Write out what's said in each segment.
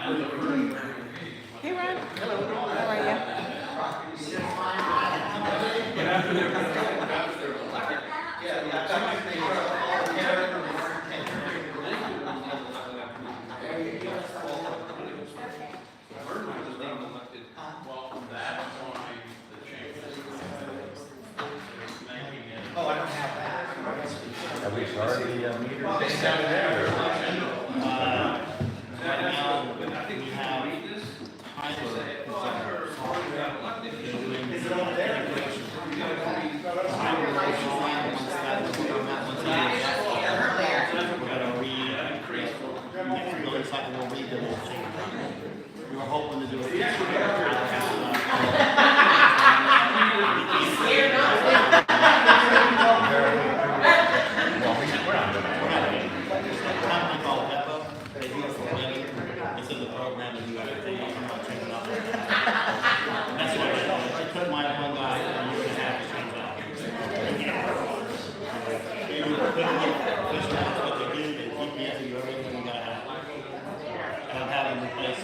Hey, Ron. Hello. How are you? Oh, I don't have that. Have we started the meter? Right now, we have Is it over there? We were hoping to do it. It's in the program and you got to take it. I'm not changing up. That's what it took my one guy a year and a half to change out. They couldn't get fish out, but they do. They GPS you everything you got to have. And I'm having to replace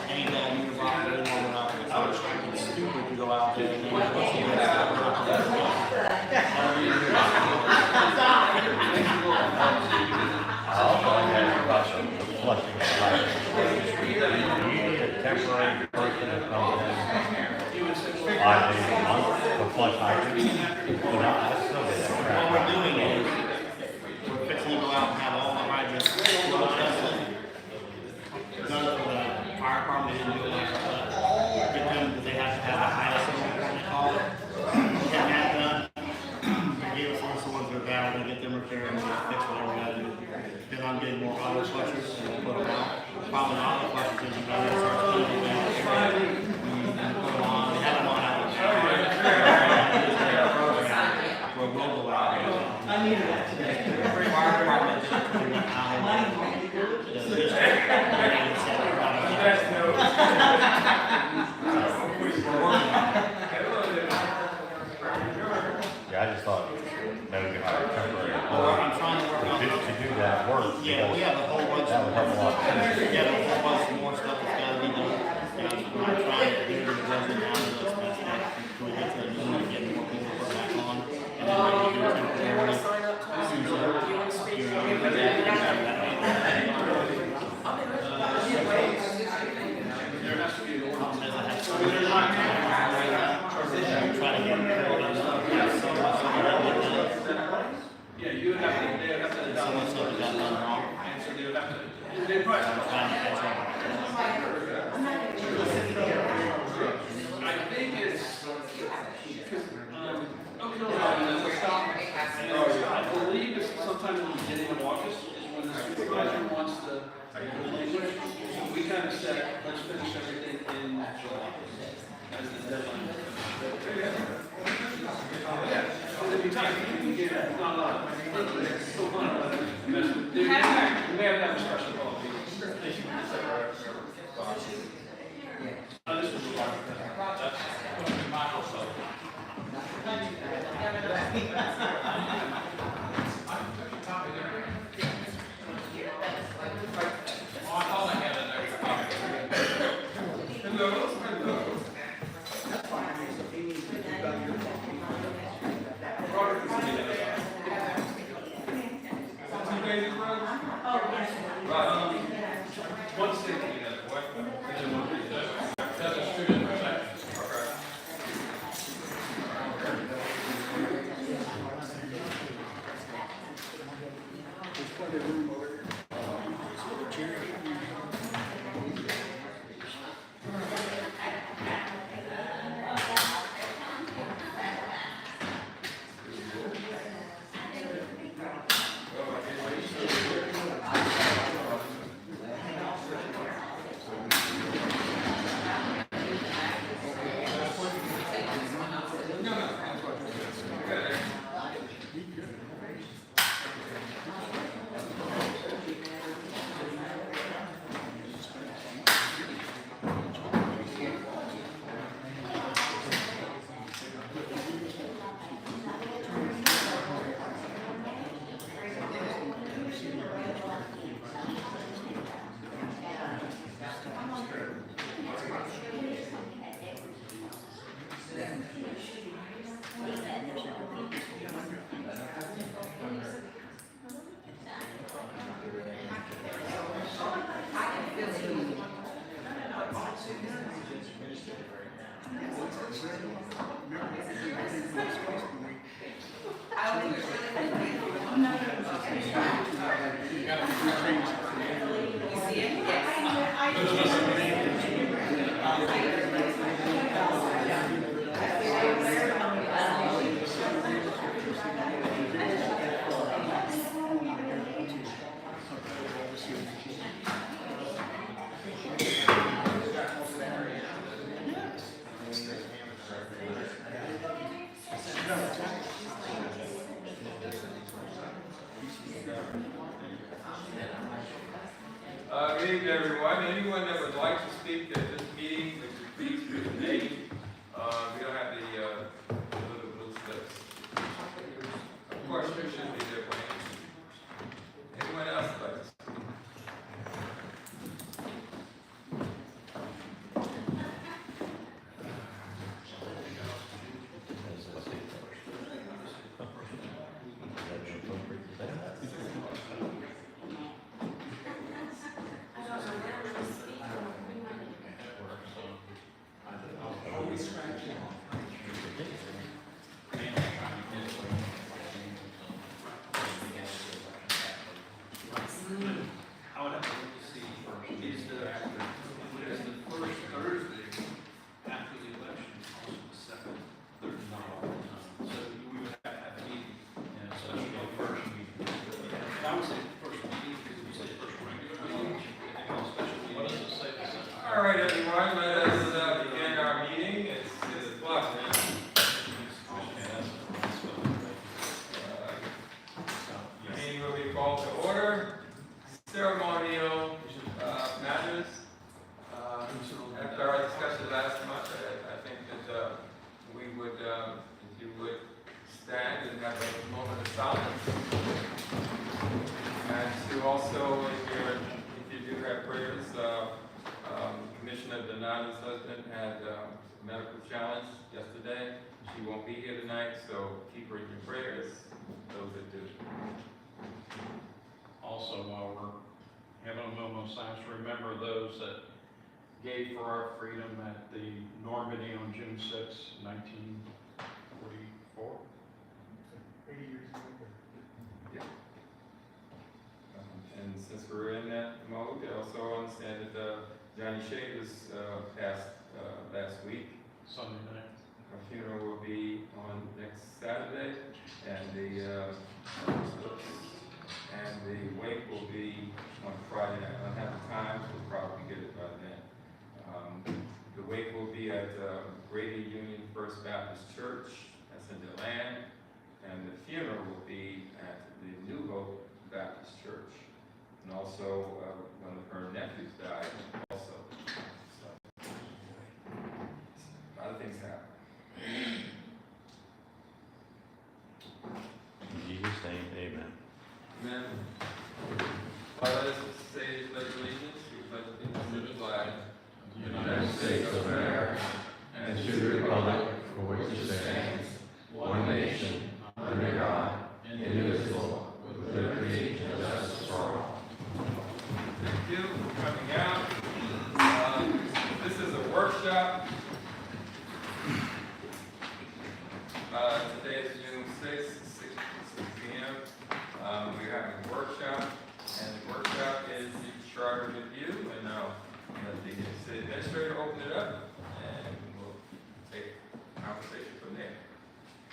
any bell meter box or anyone out there. So it's stupid to go out there and Flushing the pipe. You need a temporary person to come in 5 days a month to flush hydrants. But I still get that what crap. we're doing is we're fixing to go out and have all the hydrants flush tested. Done for the fire department, they didn't do it like that. Get them, because they have to have the highest one, they call it. Get that done. They gave us all the ones that are bad, we're gonna get them repaired and we'll fix whatever we gotta do. Then I'm getting more auto flushers and we'll put them out. Problem with auto flushers is you gotta start cleaning them out. And put them on, they have them on out. Where we'll go out. I needed that today. Every fire department is putting it out. The district. Yeah, I just thought maybe we could hire a temporary I'm trying to work on to do that work. Yeah, we have a whole bunch. That would help a lot. Yeah, a whole bunch more stuff that's gotta be done. And I'm trying to do the budget down to those best stuff. So we get to the new and get more people put back on. And then we can do it temporarily. Try to get Yeah, you would have to, they would have to. so much stuff that got done wrong. So they would have to, they'd probably have to. Trying to catch up. I think it's, because, I believe it's sometime in the beginning of August is when the supervisor wants to, we kind of said, let's finish everything in July as the deadline. Yeah, so there'd be time, you can get, not a lot, still fun, we may have to have a special call. This was one state together, what? evening, everyone. Anyone that would like to speak at this meeting, would you please give your name? We don't have the little blue slips. Of course, there should be their name. Anyone else like to speak? I would have to look to see, is the first Thursday after the election, also the second Thursday. So we would have to have a meeting, so that's the first meeting. I would say first meeting, because if you say first regular meeting, I think it's a special meeting. What does it say? All right, everyone, let us begin our meeting. It's 6 o'clock now. Meeting will be called to order. Ceremonial matters. After our discussion last month, I think that we would, if you would stand and have a moment of silence. And to also, if you do have prayers, Commissioner Donata's husband had a medical challenge yesterday. She won't be here tonight, so keep her in your prayers, those that do. Also, while we're having a moment of silence, remember those that gave for our freedom at the Normandy on June 6, 1944. 80 years ago. And since we're in that mode, I also understand that Johnny Shea was passed last week. Sunday night. Her funeral will be on next Saturday, and the wake will be on Friday night. I don't have the time, so we'll probably get it by then. The wake will be at Grady Union First Baptist Church, that's in DeLand, and the funeral will be at the New Hope Baptist Church. And also, one of her nephews died also. So, a lot of things happen. In Jesus' name, amen. Amen. Let us say pledge allegiance. We pledge allegiance to the flag of the United States of America and to the republic for which it stands, one nation, under God, indivisible, with liberty and justice for all. Thank you for coming out. This is a workshop. Today is June 6th, 6 p.m. We're having a workshop, and the workshop is the charter review, and now let the city administrator open it up, and we'll take conversation from there.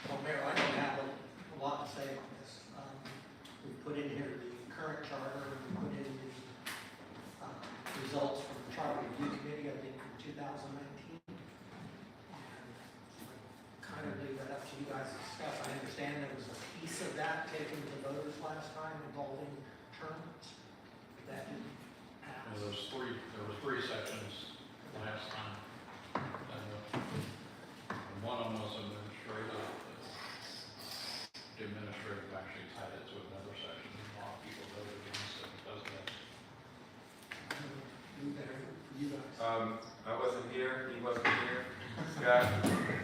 Well, Mayor, I don't have a lot to say on this. We put in here the current charter, we put in the results from the charter review committee, I think from 2019. And kind of leave that up to you guys to discuss. I understand there was a piece of that taken to the voters last time involving terms. That didn't pass. There were three sections last time. And one of them was administrative. The administrative actually tied it to another section. A lot of people voted against it because of that. You guys. I wasn't here, he wasn't here. Scott,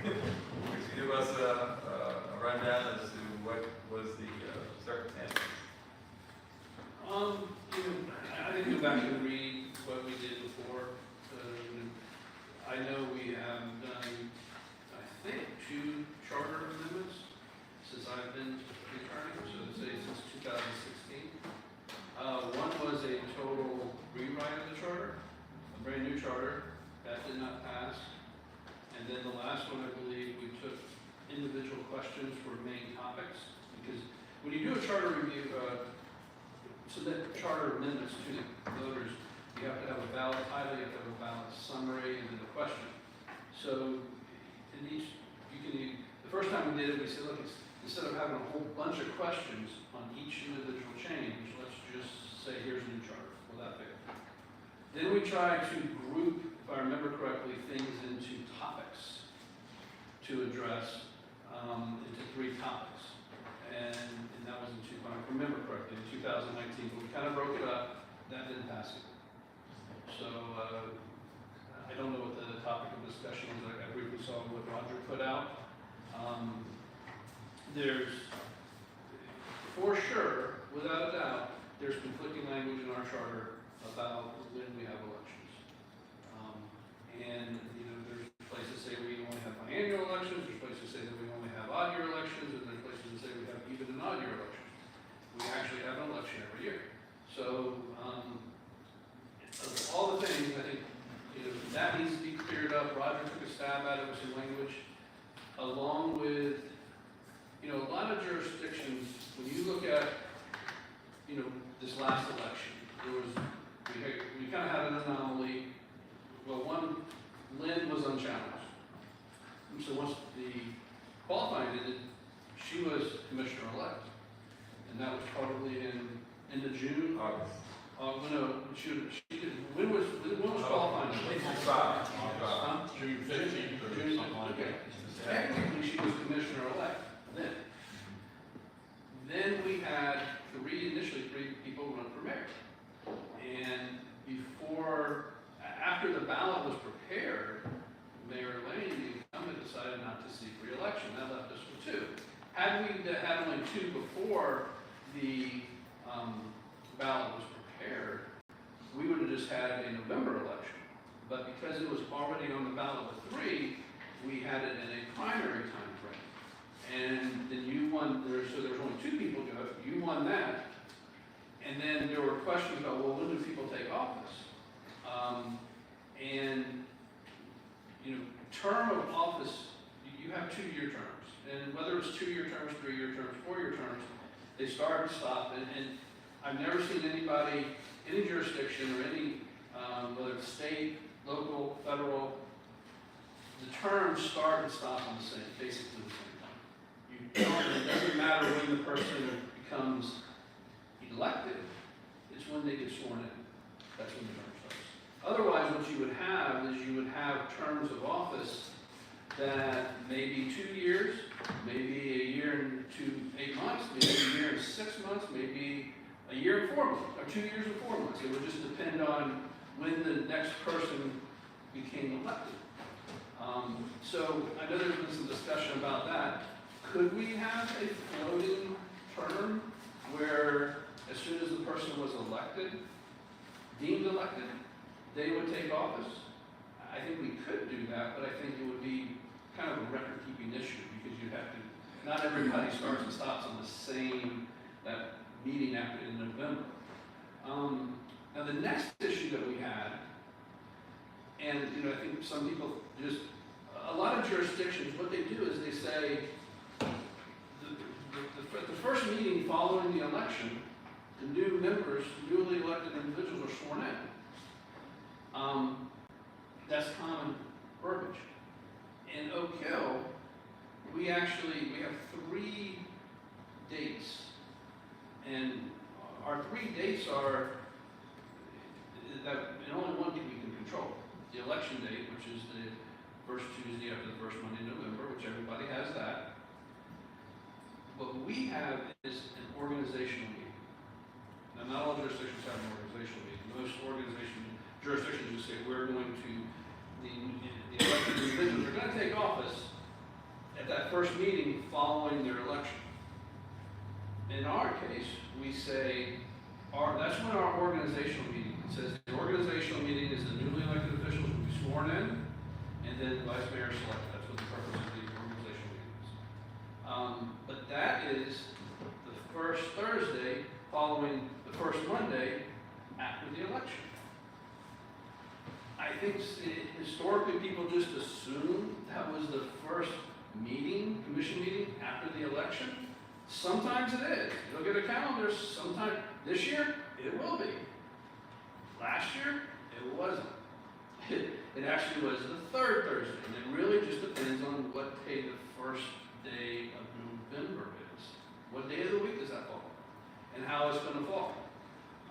could you give us a rundown as to what was the circumstances? I didn't go back and read what we did before. I know we have done, I think, 2 charter amendments since I've been attorney, so let's say since 2016. One was a total rewrite of the charter, a brand new charter, that did not pass. And then the last one, I believe, we took individual questions for main topics, because when you do a charter review, submit charter amendments to the voters, you have to have a valid title, you have to have a valid summary, and then a question. So in each, the first time we did it, we said, look, instead of having a whole bunch of questions on each individual change, let's just say, here's a new charter. Will that fit? Then we try to group, if I remember correctly, things into topics to address, into 3 topics. And that was if I remember correctly, in 2019, but we kind of broke it up. That didn't pass it. So I don't know what the topic of discussion was. I briefly saw what Roger put out. There's, for sure, without a doubt, there's conflicting language in our charter about when we have elections. And, you know, there's places say we only have biannual elections, there's places say that we only have odd year elections, and there's places that say we have even and odd year elections. We actually have an election every year. So, of all the things, I think, you know, that needs to be cleared up. Roger took a stab at it with some language, along with, you know, a lot of jurisdictions, when you look at, you know, this last election, we kind of had an anomaly. Well, one, Lynn was unchallenged. And so once the qualifying ended, she was commissioner-elect. And that was probably in the June. No, when was qualifying? June 15th or something like that. Technically, she was commissioner-elect then. Then we had initially three people run for mayor. And after the ballot was prepared, Mayor Lane, the incumbent, decided not to seek re-election. That left us with 2. Had we had only 2 before the ballot was prepared, we would have just had a November election. But because it was already on the ballot with 3, we had it in a primary time frame. And then you won, so there was only 2 people go, you won that. And then there were questions about, well, when do people take office? And, you know, term of office, you have 2-year terms. And whether it's 2-year terms, 3-year terms, 4-year terms, they start and stop. And I've never seen anybody, any jurisdiction or any, whether it's state, local, federal, the terms start and stop on basically the same time. It doesn't matter when the person becomes elected, it's when they get sworn in. That's when the term starts. Otherwise, what you would have is you would have terms of office that may be 2 years, maybe a year and 8 months, maybe a year and 6 months, maybe a year and 4 months, or 2 years and 4 months. It would just depend on when the next person became elected. So I know there's been some discussion about that. Could we have a floating term where as soon as the person was elected, deemed elected, they would take office? I think we could do that, but I think it would be kind of a record-keeping issue because you'd have to, not everybody starts and stops on the same, that meeting after in November. Now the next issue that we had, and you know, I think some people just, a lot of jurisdictions, what they do is they say, the first meeting following the election, the new members, newly elected individuals are sworn in. That's common verbiage. In Oak Hill, we have 3 dates. And our 3 dates are that, and only one we can control. The election date, which is the first Tuesday after the first Monday in November, which everybody has that. What we have is an organizational meeting. Now, not all jurisdictions have an organizational meeting. Most jurisdictions just say we're going to, the elected individuals are going to take office at that first meeting following their election. In our case, we say, that's when our organizational meeting, it says the organizational meeting is the newly elected officials will be sworn in, and then the vice mayor selected. That's what the purpose of the organizational meeting is. But that is the first Thursday following the first Monday after the election. I think historically people just assume that was the first meeting, commission meeting after the election. Sometimes it is. You'll get a calendar sometime. This year, it will be. Last year, it wasn't. It actually was the 3rd Thursday, and it really just depends on what day the first day of November is. What day of the week does that fall? And how it's going to fall.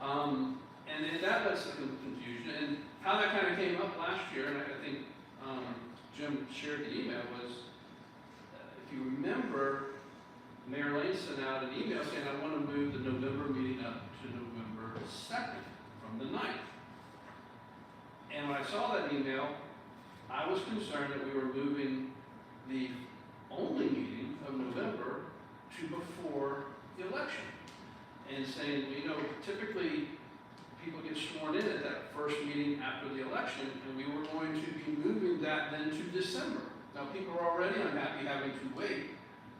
And that lets some confusion. And how that kind of came up last year, and I think Jim shared the email, was if you remember, Mayor Lane sent out an email saying, I want to move the November meeting up to November 2nd from the 9th. And when I saw that email, I was concerned that we were moving the only meeting of November to before the election. And saying, you know, typically people get sworn in at that first meeting after the election, and we were going to be moving that then to December. Now, people are already unhappy having to wait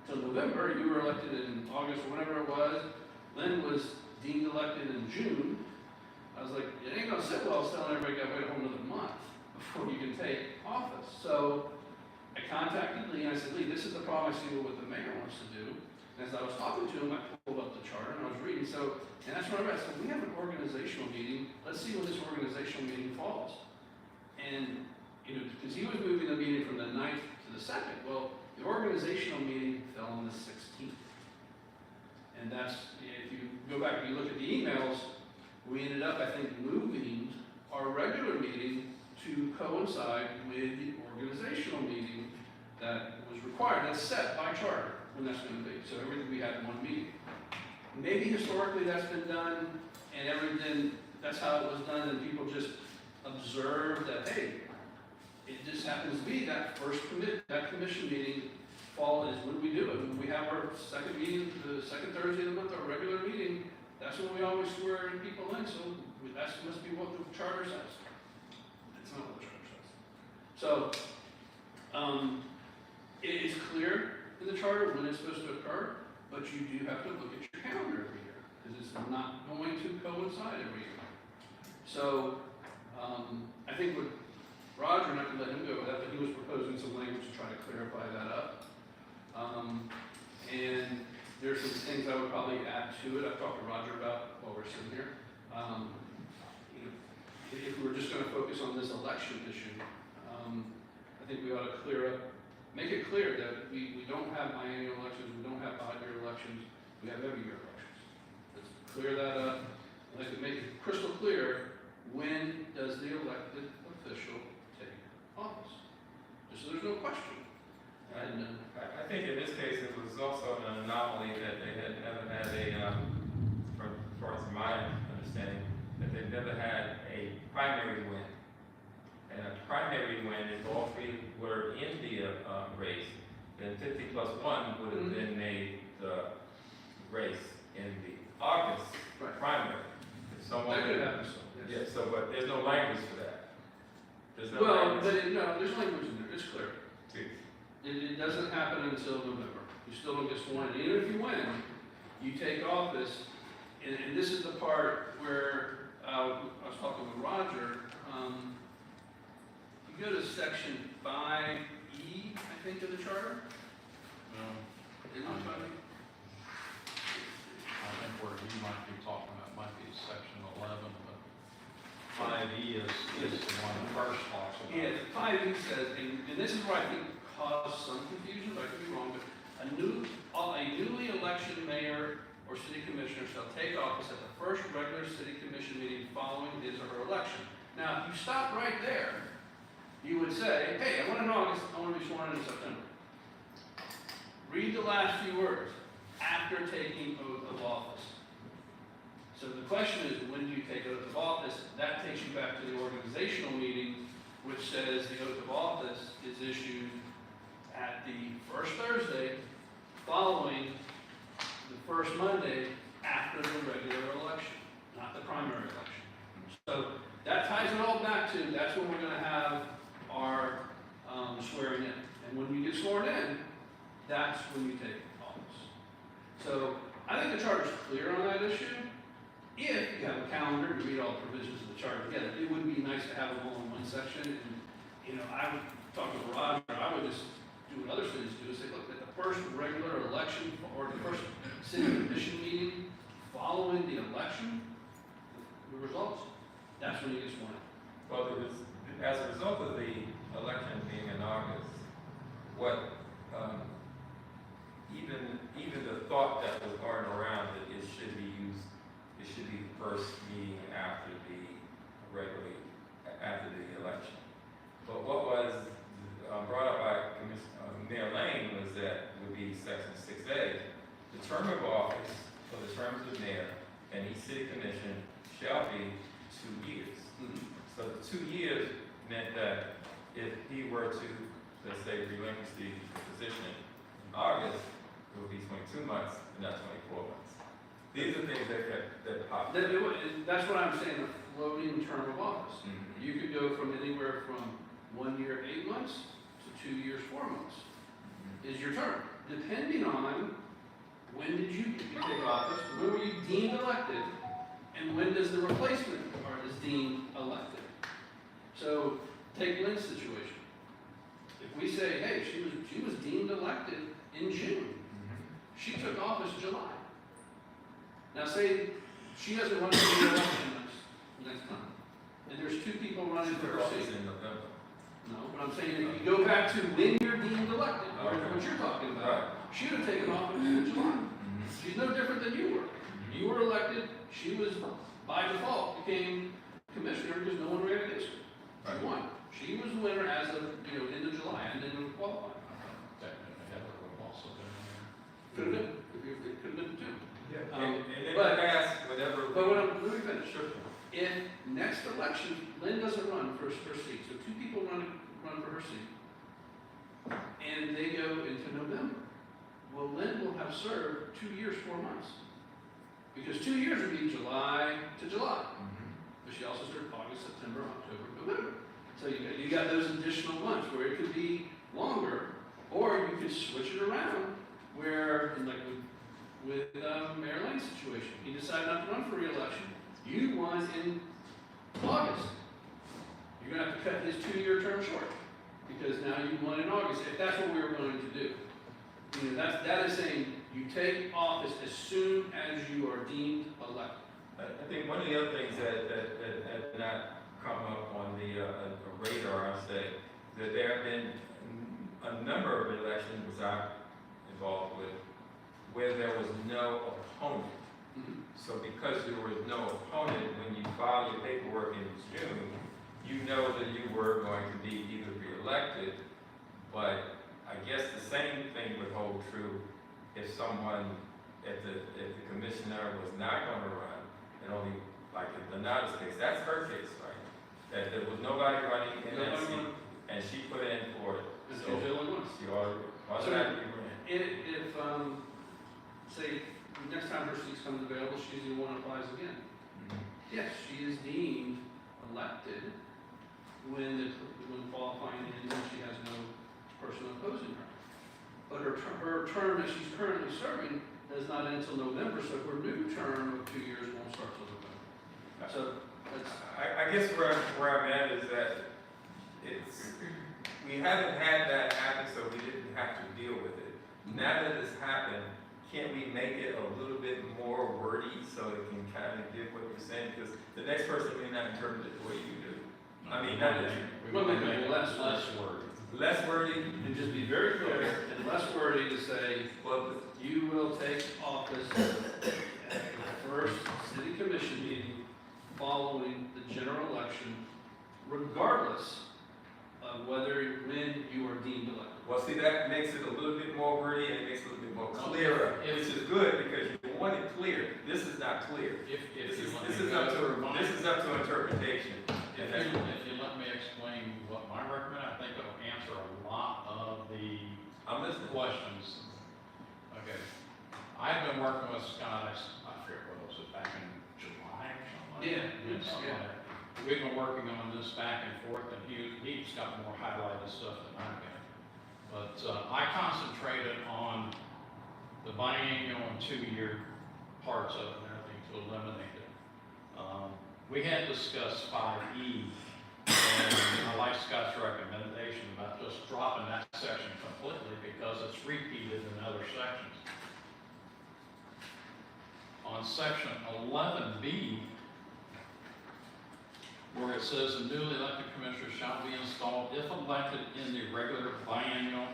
till November. You were elected in August or whenever it was. Lynn was deemed elected in June. I was like, it ain't gonna sit well telling everybody got to wait a whole another month before you can take office. So I contacted Lee and I said, Lee, this is the problem I see what the mayor wants to do. And as I was talking to him, I pulled up the charter and I was reading. And that's when I read. So we have an organizational meeting. Let's see when this organizational meeting falls. And, you know, because he was moving the meeting from the 9th to the 2nd. Well, the organizational meeting fell on the 16th. And that's, if you go back and you look at the emails, we ended up, I think, moving our regular meeting to coincide with the organizational meeting that was required. That's set by charter when that's going to be. So everything we had in one meeting. Maybe historically that's been done, and everything, that's how it was done, and people just observed that, hey, it just happens to be that that commission meeting fall is when we do it. When we have our second meeting, the second Thursday of the month, our regular meeting, that's when we always swear people in, so that must be what the charter says. That's not what the charter says. So, it is clear in the charter when it's supposed to occur, but you do have to look at your calendar every year, because it's not going to coincide every year. So, I think with Roger, not to let him go with that, but he was proposing some language to try to clarify that up. And there's some things I would probably add to it. I've talked to Roger about while we're sitting here. You know, if we're just going to focus on this election issue, I think we ought to make it clear that we don't have biennial elections, we don't have 5-year elections, we have every year elections. Let's clear that up. I'd like to make it crystal clear, when does the elected official take office? Just so there's no question. And, I think in this case, it was also an anomaly that they had never had as far as my understanding, that they've never had a primary win. And a primary win, if all three were in the race, then 50 plus 1 would have been made the race in the August primary. If someone that could happen, so. Yeah, so, but there's no language for that. There's no Well, language. but no, there's language in there, it's clear. Okay. It doesn't happen until November. You still don't get sworn in. Even if you win, you take office, and this is the part where I was talking with Roger. You go to section 5E, I think, of the charter. Isn't it 5E? I think where you might be talking about might be section 11, but 5E is the one that first talks about. Yeah, 5E says, and this is where I think caused some confusion, but I could be wrong, but a newly elected mayor or city commissioner shall take office at the first regular city commission meeting following his or her election. Now, if you stop right there, you would say, hey, I won in August, I want to be sworn in September. Read the last few words, after taking oath of office. So the question is, when do you take oath of office? That takes you back to the organizational meeting, which says the oath of office is issued at the first Thursday following the first Monday after the regular election, not the primary election. So that ties it all back to, that's when we're going to have our swearing in. And when you get sworn in, that's when you take office. So I think the charter's clear on that issue. If you have a calendar to read all the provisions of the charter together, it would be nice to have them all in one section. And, you know, I would talk with Roger, I would just do what other cities do, is say, look, at the first regular election, or the first city commission meeting following the election, the results, that's when you get sworn in. Well, as a result of the election being in August, what even the thought that was going around that it should be the first meeting after the city commission shall be 2 years. So the 2 years meant that if he were to, let's say, relinquish the position in August, it would be 22 months and not 24 months. These are things that pop. That's what I'm saying, a floating term of office. Mhm. You could go from anywhere from 1 year, 8 months, to 2 years, 4 months, is your term. Depending on when did you take office, when were you deemed elected, and when does the replacement or is deemed elected. So, take Lynn's situation. If we say, hey, she was deemed elected in June, she took office July. Now say she doesn't run for the election next time, and there's 2 people running for her Office seat. in November. No, but I'm saying if you go back to when you're deemed elected, or Okay. what you're talking Right. about, she would have taken office in July. She's no different than you were. You were elected, she was by default became commissioner because no one ran against her. Right. She won. She was the winner as of, end of July and didn't qualify. Technically, Heather would have also been in there. Could have been, it could have been 2. And then but- pass whatever. But let me finish. If next election, Lynn doesn't run for her seat, so 2 people run for her seat, and they go into November, well, Lynn will have served 2 years, 4 months. Because 2 years would be July to July. But she also served August, September, October, November. So you got those additional months where it could be longer, or you could switch it around where, like with Mayor Lane's situation, he decided not to run for re-election. You won in August. You're gonna have to cut his 2-year term short because now you won in August. If that's what we were going to do, that is saying you take office as soon as you are deemed elected. I think one of the other things that had not come up on the radar, I say, that there have been a number of elections which I'm involved with, where there was no opponent. So because there was no opponent, when you file your paperwork in June, you know that you were going to be either reelected, but I guess the same thing would hold true if someone if the commissioner was not going to run, and only, like in Donata's case, that's her case, right? That there was nobody running in that seat, and she put in for it. And So she's the only one. she automatically ran. If say, next time her seat comes available, she's the one who applies again. Yes, she is deemed elected when qualifying ends and she has no person opposing her. But her term that she's currently serving does not end until November, so her new term of 2 years won't start till November. So that's, I guess where I'm at is that we haven't had that happen, so we didn't have to deal with it. Now that it's happened, can't we make it a little bit more wordy so it can kind of give what you're saying? Because the next person may not interpret it the way you do. I mean, not that you. well, maybe less wordy. Less wordy. and just be very clear and less wordy to say, Well, you will take office at the first city commission meeting following the general election, regardless of when you are deemed elected. well, see, that makes it a little bit more wordy and it makes it a little bit more clearer, which is good because you want it clear. This is not clear. This is up to interpretation. If you let me explain what my recommend, I think it'll answer a lot of the I'm listening. questions. Okay. I've been working with Scott, I forget what was it, back in July or something like that? Something like that. We've been working on this back and forth, and he's got more highlighted stuff than I can. But I concentrated on the biennial and 2-year parts of it and everything to eliminate it. We had discussed 5E, and I like Scott's recommendation about just dropping that section completely because it's repeated in other sections. On section 11B, where it says the newly elected commissioner shall be installed if elected in the regular biennial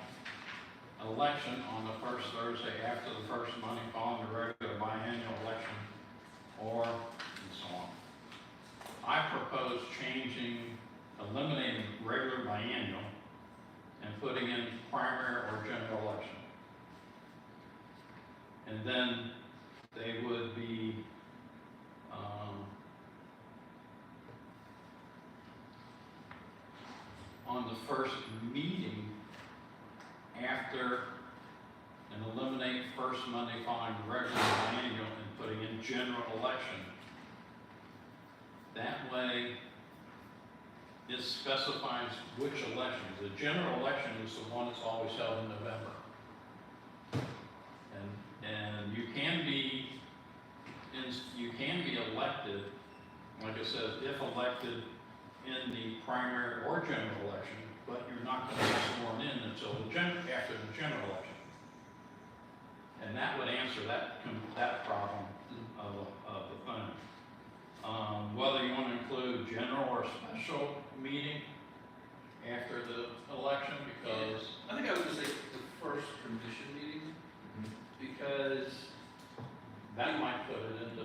election on the first Thursday after the first Monday following the regular biennial election, or and so on. I propose eliminating regular biennial and putting in primary or general election. And then they would be on the first meeting after, and eliminate first Monday following the regular annual and putting in general election. That way, it specifies which election. The general election is the one that's always held in November. And you can be elected, like it says, if elected in the primary or general election, but you're not going to be sworn in until after the general election. And that would answer that problem of the phone. Whether you want to include general or special meeting after the election, because I think I would just say the first commission meeting, because that might put it into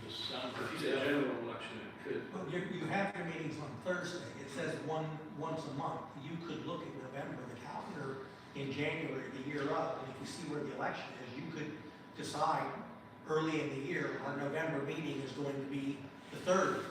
December. if you say general election, it could. But you have your meetings on Thursday. It says once a month. You could look at November, the calendar in January, the year up, and if you see where the election is, you could decide early in the year, our November meeting is going to be the third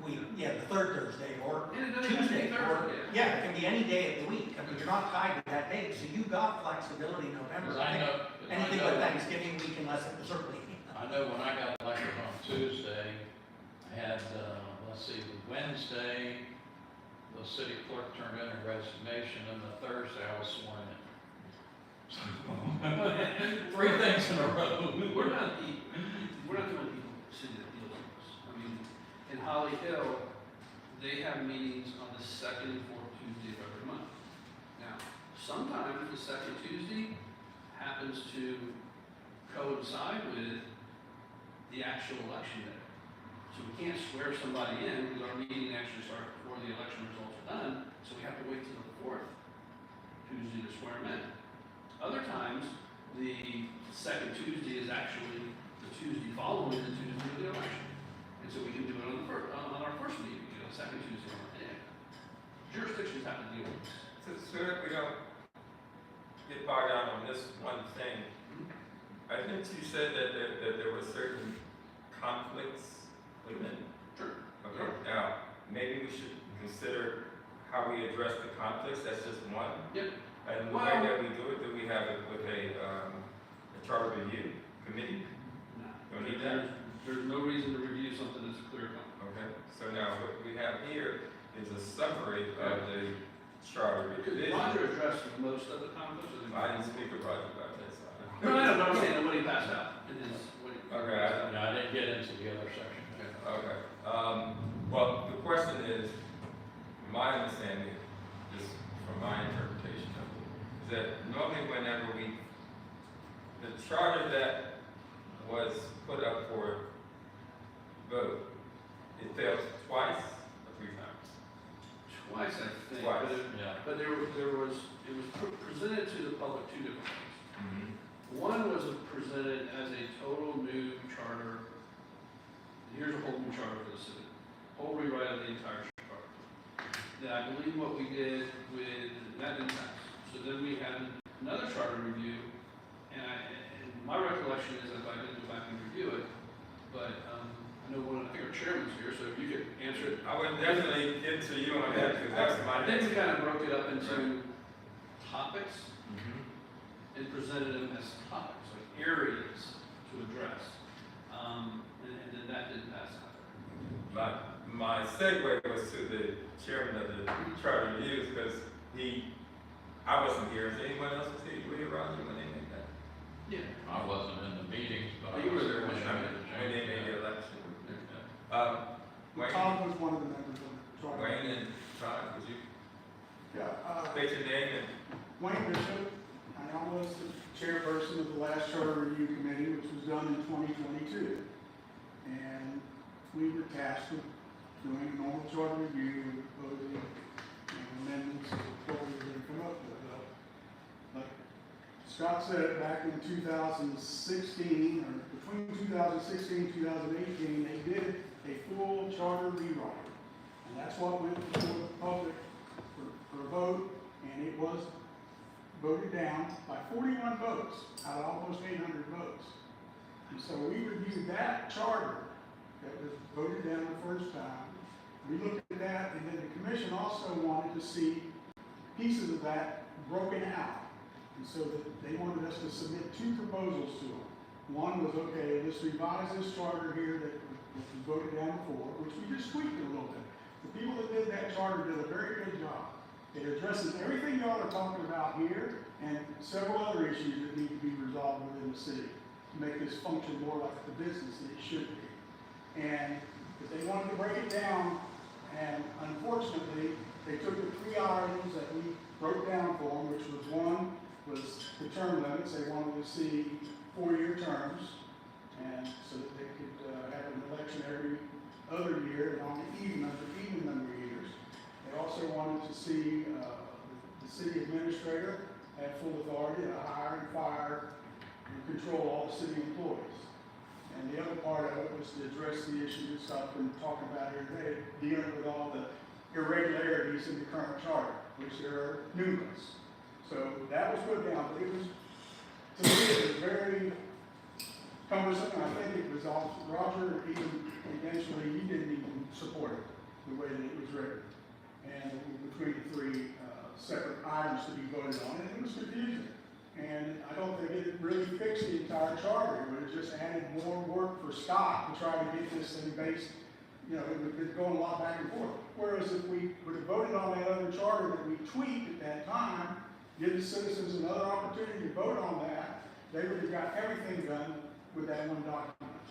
week, the third Thursday, or And it doesn't have to be Tuesday, or, Thursday. yeah, it can be any day of the week. I mean, you're not tied to that date, so you got flexibility in November. Because I know, Anything but Thanksgiving week unless it was early. I know when I got elected on Tuesday, I had, the Wednesday, the city clerk turned in a resignation, and the Thursday I was sworn in. 3 things in a row. We're not the only city that deals with this. I mean, in Holly Hill, they have meetings on the second and fourth Tuesday of every month. Now, sometimes the second Tuesday happens to coincide with the actual election day. So we can't swear somebody in because our meeting actually starts before the election results are done, so we have to wait till the fourth Tuesday to swear them in. Other times, the second Tuesday is actually the Tuesday following the Tuesday of the election. And so we can do it on our first meeting, second Tuesday on the day. Jurisdictions have to deal with this. So that we don't get bogged down on this one thing, I think you said that there were certain conflicts within. Sure. Okay, now, maybe we should consider how we address the conflicts, that's just one. Yep. And the way that we do it, we have it with a charter review committee? No. Don't need that? There's no reason to review something that's clear cut. Okay, so now what we have here is a summary of the charter revision. Roger addressed most of the conflicts. I didn't speak to Roger about this. No, I'm saying what he passed out in his, what he. Okay. Yeah, I didn't get into the other section. Okay, well, the question is, my understanding, just from my interpretation of it, is that normally whenever the charter that was put up for vote, it fails twice or 3 times? Twice, I think. Twice. But it was presented to the public 2 different ways. One was presented as a total new charter. Here's a whole new charter for the city, whole rewrite of the entire charter. That I believe what we did with that didn't pass. So then we had another charter review, and my recollection is that I didn't go back and review it, but I know I think our chairman's here, so if you could answer it. I would definitely get to you on that, because that's my I think we next. kind of broke it up into topics and presented them as topics, like areas to address. And then that didn't pass either. My segue was to the chairman of the charter reviews, because I wasn't here. Is anyone else was here? Were you around when they made that? Yeah. I wasn't in the meetings, but I You was were there when when they made the they change. made the election. Wayne, Tom was one of the members of the charter. Wayne and Todd, would you Yeah, state your name and? Wayne Bishop, I was the chairperson of the last charter review committee, which was done in 2022. And we were tasked with doing a normal charter review, voting, and amendments, what we were going to come up with. Like Scott said, back in 2016, or between 2016 and 2018, they did a full charter rewrite. And that's what went before the public for a vote, and it was voted down by 41 votes out of almost 800 votes. And so we reviewed that charter that was voted down the first time. We looked at that, and then the commission also wanted to see pieces of that broken out. And so that they wanted us to submit 2 proposals to them. One was, okay, let's revise this charter here that was voted down before, which we just tweaked it a little bit. The people that did that charter did a very good job. It addresses everything y'all are talking about here and several other issues that need to be resolved within the city to make this function more like the business that it should be. And if they wanted to break it down, and unfortunately, they took the 3 items that we broke down for them, which was one was the term limits. They wanted to see 4-year terms, and so that they could have an election every other year and on the even number of years. They also wanted to see the city administrator had full authority to hire and fire and control all the city employees. And the other part of it was to address the issues that I've been talking about here today, dealing with all the irregularities in the current charter, which there are numerous. So that was put down, but it was, to me, it was very cumbersome. I think it was all, Roger, even eventually, he didn't even support it, the way that it was written. And between the 3 separate items to be voted on, and it was confusing. And I don't think it really fixed the entire charter. It would have just added more work for Scott to try to get this thing based, you know, it would have been going a lot back and forth. Whereas if we would have voted on that other charter that we tweaked at that time, give the citizens another opportunity to vote on that, they would have got everything done with that one document.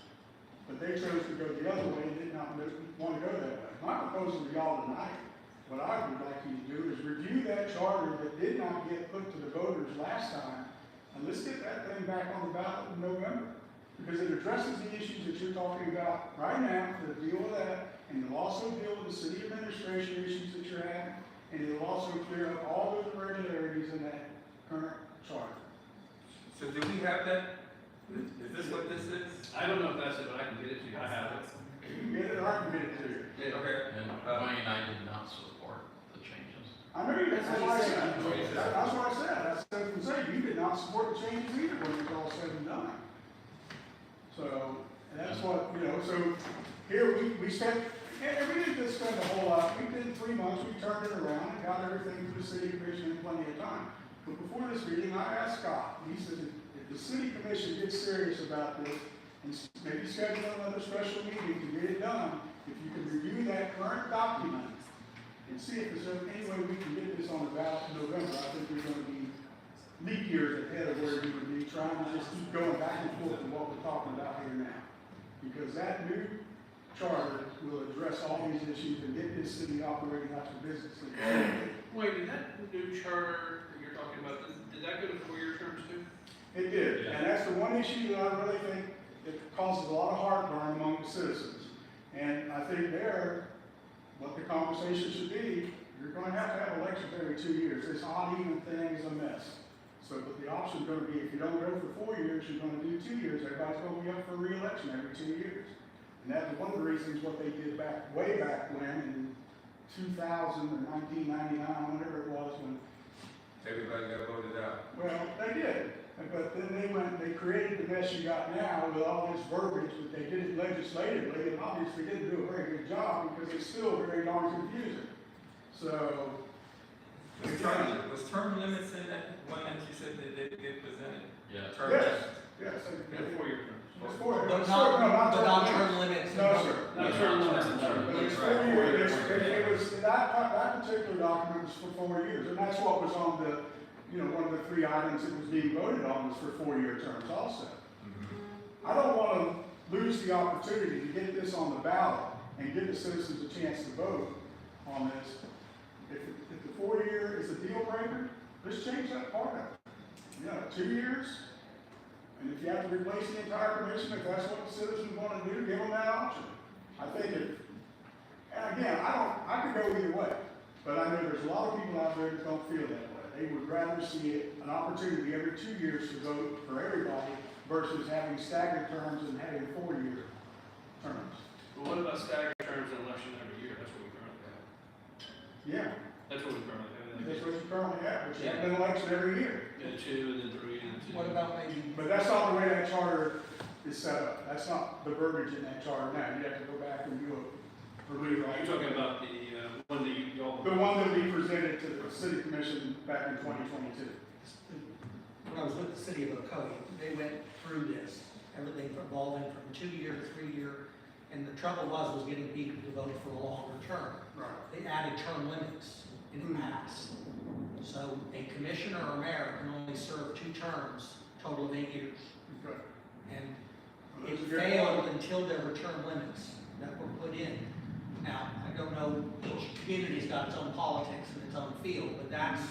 But they chose to go the other way and did not want to go that way. My proposal to y'all tonight, what I would like you to do is review that charter that did not get put to the voters last time, and let's get that thing back on the ballot in November. Because it addresses the issues that you're talking about right now, to deal with that, and it'll also deal with the city administration issues that you're having, and it'll also clear up all of the irregularities in that current charter. So do we have that? Is this what this is? I don't know if that's it, but I can get it to you. I have it. You can get it, or I can get it to you. Yeah. Okay. And Wayne and I did not support the changes. I know you did, that's what I said. That's what I said. I said, to say, you did not support the changes either when it was all said and done. So, and that's what, you know, so here we spent, and we didn't just spend a whole lot. We did 3 months, we turned it around and got everything to the city commission in plenty of time. But before this meeting, I asked Scott, he said, if the city commission gets serious about this, and maybe schedule another special meeting to get it done, if you can review that current document and see if there's any way we can get this on the ballot in November, I think we're going to be leap years ahead of where we would be trying to just keep going back and forth with what we're talking about here now. Because that new charter will address all these issues and get this city operating like a business. Wait, did that new charter that you're talking about, did that go to 4-year terms too? It did, and that's the one issue that I really think it causes a lot of heartburn among the citizens. And I think there, what the conversation should be, you're going to have elections every 2 years. This odd even thing is a mess. So, but the option's going to be, if you don't go for 4 years, you're going to do 2 years. Everybody's going to be up for re-election every 2 years. And that's one of the reasons what they did way back when, in 2000 or 1999, whatever it was, when Everybody got voted out. well, they did, but then they created the mess you got now with all this verbiage, but they did it legislatively, and obviously didn't do a very good job because it's still very darn confusing. So, Was term limits in that one that you said that they presented? Yeah. Term yes, limits? yes. Yeah, 4-year terms. It's four, But it's not, four, no, not but not term term limits. No, sir. Not term limits. But it's 4 years, it was, that particular document was for 4 years, and that's what was on the, you know, one of the 3 items that was being voted on was for 4-year terms also. Mm-hmm. I don't want to lose the opportunity to get this on the ballot and give the citizens a chance to vote on this. If the 4-year is a deal breaker, let's change that part of it. You know, 2 years, and if you have to replace the entire commission, if that's what the citizens want to do, give them that option. I think and again, I could go either way, but I know there's a lot of people out there that don't feel that way. They would rather see an opportunity every 2 years to vote for everybody versus having staggered terms and having 4-year terms. Well, what about staggered terms and election every year? That's what we currently have. Yeah, That's what we currently have. that's what you currently have, but you have an election every year. Yeah, 2 and then 3 and then 2. What about maybe, But that's not the way that charter is set up. That's not the verbiage in that charter now. You have to go back and do a rewrite. You're talking about the one that y'all the one that we presented to the city commission back in 2022. When I was with the city of Ocoee, they went through this, everything evolving from 2-year to 3-year, and the trouble was getting people to vote for a longer term. Right. They added term limits and it passed. So a commissioner or mayor can only serve 2 terms, total of 8 years. Okay. And Well, it that's a good failed point. until there were term limits that were put in. Now, I don't know, each community's got its own politics and its own field, but that's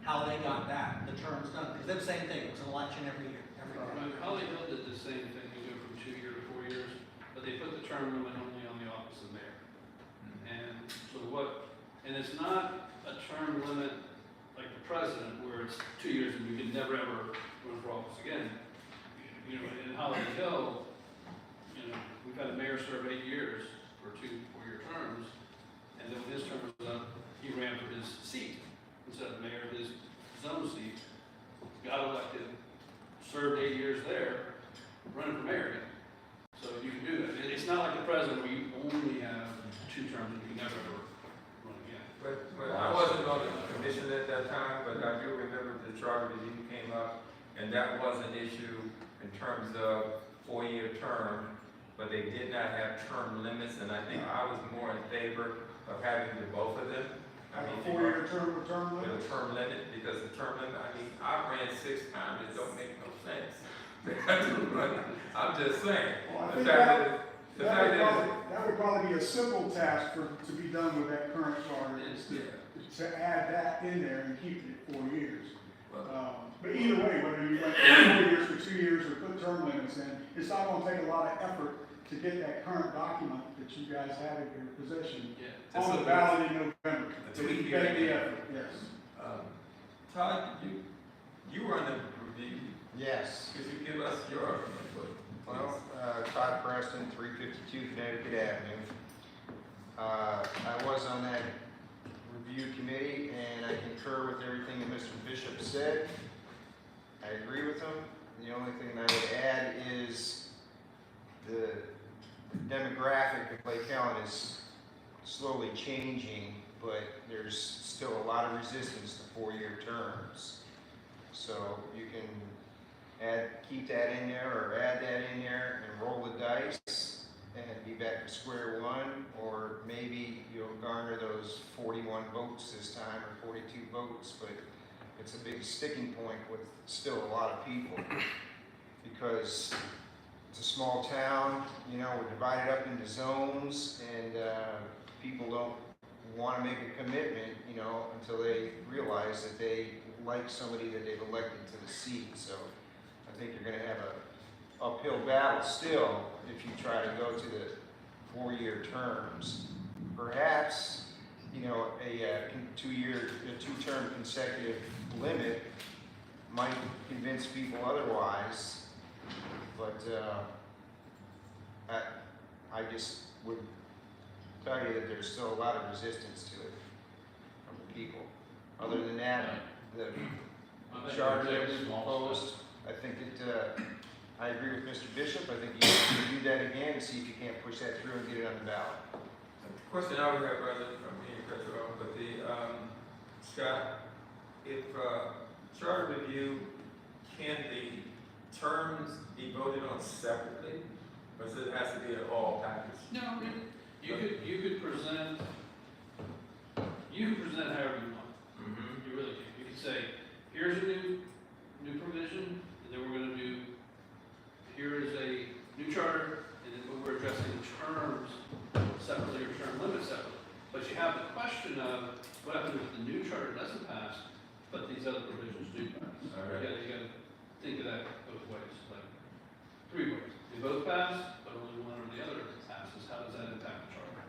how they got that, the terms done. Because they're the same thing, it was an election every year, every year. Right, Hollywood did the same thing, they go from 2 year to 4 years, but they put the term limit only on the office of mayor. And so and it's not a term limit like the president, where it's 2 years and you can never ever run for office again. You know, in Holiday Hill, you know, we've had a mayor serve 8 years for 2 4-year terms, and then when his term was up, he ran for his seat instead of mayor, his zone seat, got elected, served 8 years there, running for mayor again. So you can do that. It's not like the president where you only have 2 terms and you can never ever run again. But I wasn't on the commission at that time, but I do remember the charter review came up, and that was an issue in terms of 4-year term, but they did not have term limits, and I think I was more in favor of having the both of them. I mean, A 4-year term with term with limit? a term limit, because the term limit, I mean, I ran 6 times, it don't make no sense. I'm just saying. Well, I The think fact that, that, the that fact would that, probably, that would probably be a simple task to be done with that current charter, is to add that in there and keep it at 4 years. But either way, whether you went 4 years for 2 years or put term limits in, it's not gonna take a lot of effort to get that current document that you guys have in your possession Yeah. on the ballot in November. A tweak Make here and the there. effort, yes. Todd, you were on the review, Yes. could you give us your input? Well, Todd Preston, 352 Connecticut Avenue. I was on that review committee, and I concur with everything that Mr. Bishop said. I agree with him. The only thing I would add is the demographic of Lake Helen is slowly changing, but there's still a lot of resistance to 4-year terms. So you can keep that in there or add that in there and roll the dice and be back to square one, or maybe you'll garner those 41 votes this time or 42 votes, but it's a big sticking point with still a lot of people because it's a small town, you know, we're divided up into zones, and people don't want to make a commitment, you know, until they realize that they like somebody that they've elected to the seat. So I think you're going to have a uphill battle still if you try to go to the 4-year terms. Perhaps, you know, a 2-term consecutive limit might convince people otherwise, but I just would tell you that there's still a lot of resistance to it from the people. Other than that, the charter that we proposed, I think it, I agree with Mr. Bishop. I think you should do that again and see if you can't push that through and get it on the ballot. The question I would have, rather from me and Petro, but Scott, if charter review, can the terms be voted on separately, or does it has to be an all package? No, you could present however you want. Mm-hmm. You really can. You could say, here's a new provision, and then we're gonna do, here is a new charter, and then we're addressing terms separately or term limits separately. But you have the question of, what happens if the new charter doesn't pass, but these other provisions do pass? All right. You gotta think of that both ways, like 3 ways. They both pass, but only one or the other passes. How does that impact the charter?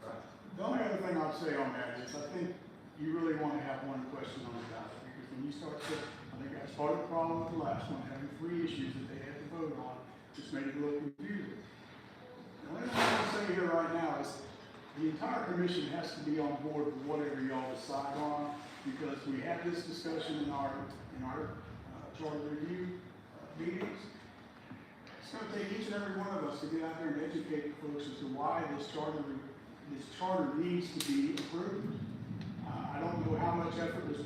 Right. The only other thing I'd say on that is I think you really want to have one question on the ballot, because when you start to, I think that's part of the problem with the last one, having 3 issues that they had to vote on, just made it a little confusing. The only thing I'm going to say here right now is the entire commission has to be on board with whatever y'all decide on, because we had this discussion in our charter review meetings. It's going to take each and every one of us to get out there and educate folks as to why this charter needs to be approved.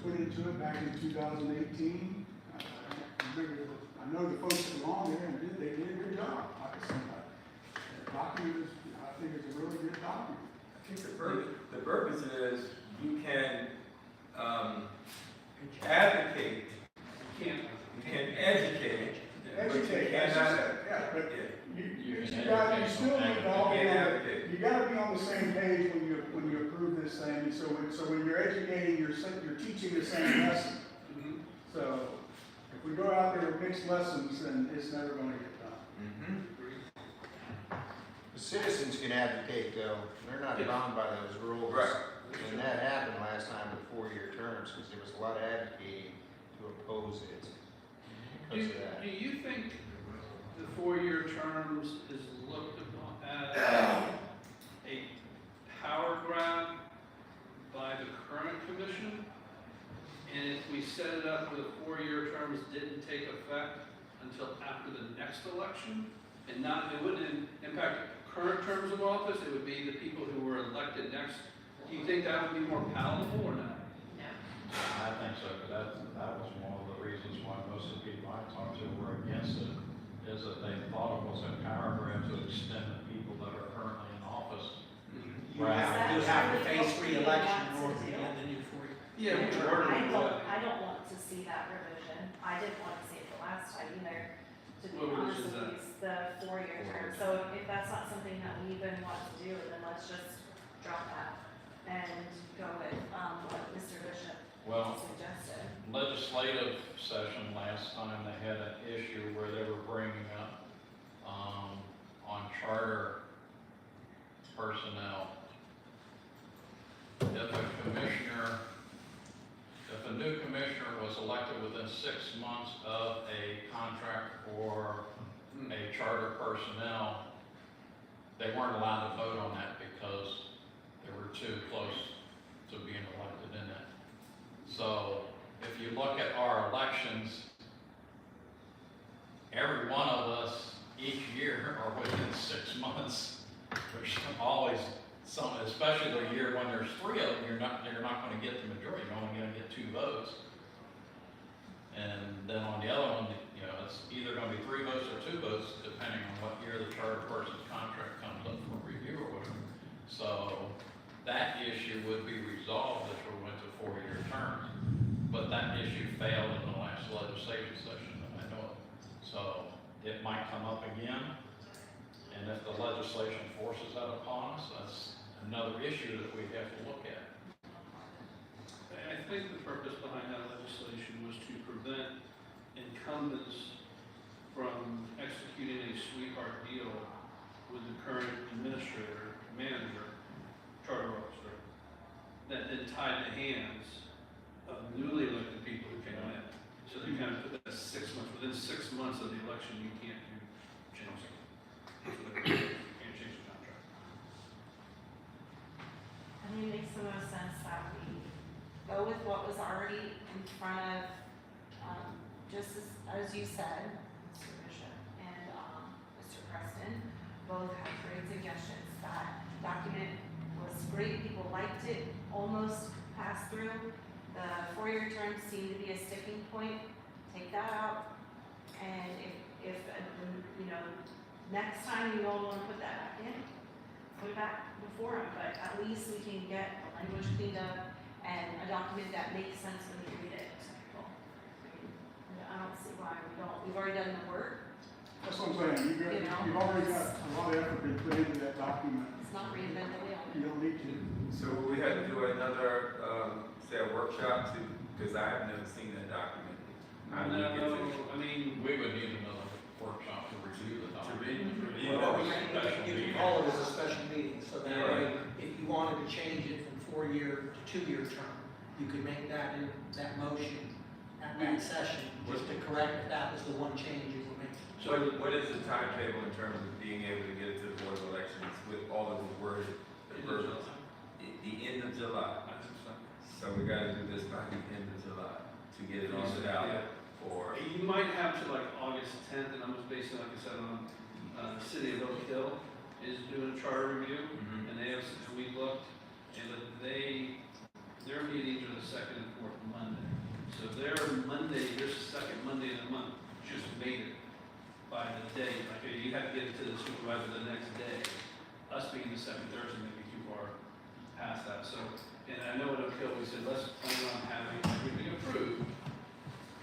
put into it back in 2018. I know the folks that were on there and they did a good job. Like I said, the document is, I think it's a really good document. I think the purpose is you can advocate, you can educate, but you Educate, as you cannot. said, yeah, but You you can gotta, you educate still them. need to all be You on, can't advocate. you gotta be on the same page when you approve this thing, and so when you're educating, you're teaching the same lesson. So, if we go out there with mixed lessons, then it's never gonna get done. The citizens can advocate though, they're not Yes. bound by those rules. Right. And that happened last time with 4-year terms, because there was a lot of advocating to oppose it because of that. Do you think the 4-year terms is looked upon as a power grab by the current commission? And if we set it up where the 4-year terms didn't take effect until after the next election, and not, it wouldn't impact current terms of office, it would be the people who were elected next. Do you think that would be more palatable or not? I think so, because that was one of the reasons why most of the people I talked to were against it, is that they thought it was a power grab to extend the people that are currently in office. You have to face re-election in order to get the new 4-year. Yeah, we term. were wording it, but I don't want to see that revision. I didn't want to see it the last time either, to be What honest revision with is you, the 4-year term. So if that's not something that we even want to do, then let's just drop that and go with, what Mr. Bishop Well, suggested. legislative session last time, they had an issue where they were bringing up, on charter personnel. If a new commissioner was elected within 6 months of a contract for a charter personnel, they weren't allowed to vote on that because they were too close to being elected in it. So if you look at our elections, every one of us each year are within 6 months. There's always some, especially the year when there's 3 of them, you're not going to get the majority, you're only going to get 2 votes. And then on the other one, you know, it's either going to be 3 votes or 2 votes, depending on what year the charter person's contract comes up for review or whatever. So that issue would be resolved if we went to 4-year terms. But that issue failed in the last legislative session, and I know it. So it might come up again, and if the legislation forces that upon us, that's another issue that we have to look at. I think the purpose behind that legislation was to prevent incumbents from executing a sweetheart deal with the current administrator, manager, charter officer, that then tied the hands of newly elected people who came in. So they kind of put that 6 months, within 6 months of the election, you can't do changes. So you can't change the contract. I mean, it makes the most sense that we go with what was already in front of, just as you said, Mr. Bishop and, Mr. Preston, both had great suggestions. That document was great, people liked it, almost passed through. The 4-year terms seemed to be a sticking point, take that out. And if, you know, next time you all wanna put that back in, put it back before them, but at least we can get the language cleaned up and a document that makes sense when you read it to people. I don't see why we don't, we've already done the work, That's what I'm saying, you've already got a lot of effort been put into that document. it's not reinvent the wheel. You don't need to. So we had to do another, say a workshop because I have never seen that document. How do we get to- I mean, We would need another workshop to review the document. review Well, Special you meeting. can call it as a special meeting, so that way, Right. if you wanted to change it from 4-year to 2-year term, you could make that in that motion at that session, just to correct if that was the one change you were making. So what is the timetable in terms of being able to get it to the Board of Elections with all of the words, the verbiage? The end of July. So we gotta do this by the end of July to get it on the ballot for. you might have to like August 10th, and I'm just basing, like I said, on, the city of Oak Hill is doing a charter review, and they have, since we looked, and their meetings are the 2nd and 4th Monday. made it by the day, like, you have to get it to the supervisor the next day. Us being the second Thursday may be too far past that, so, and I know what O'Kill, we said, let's plan on having everything approved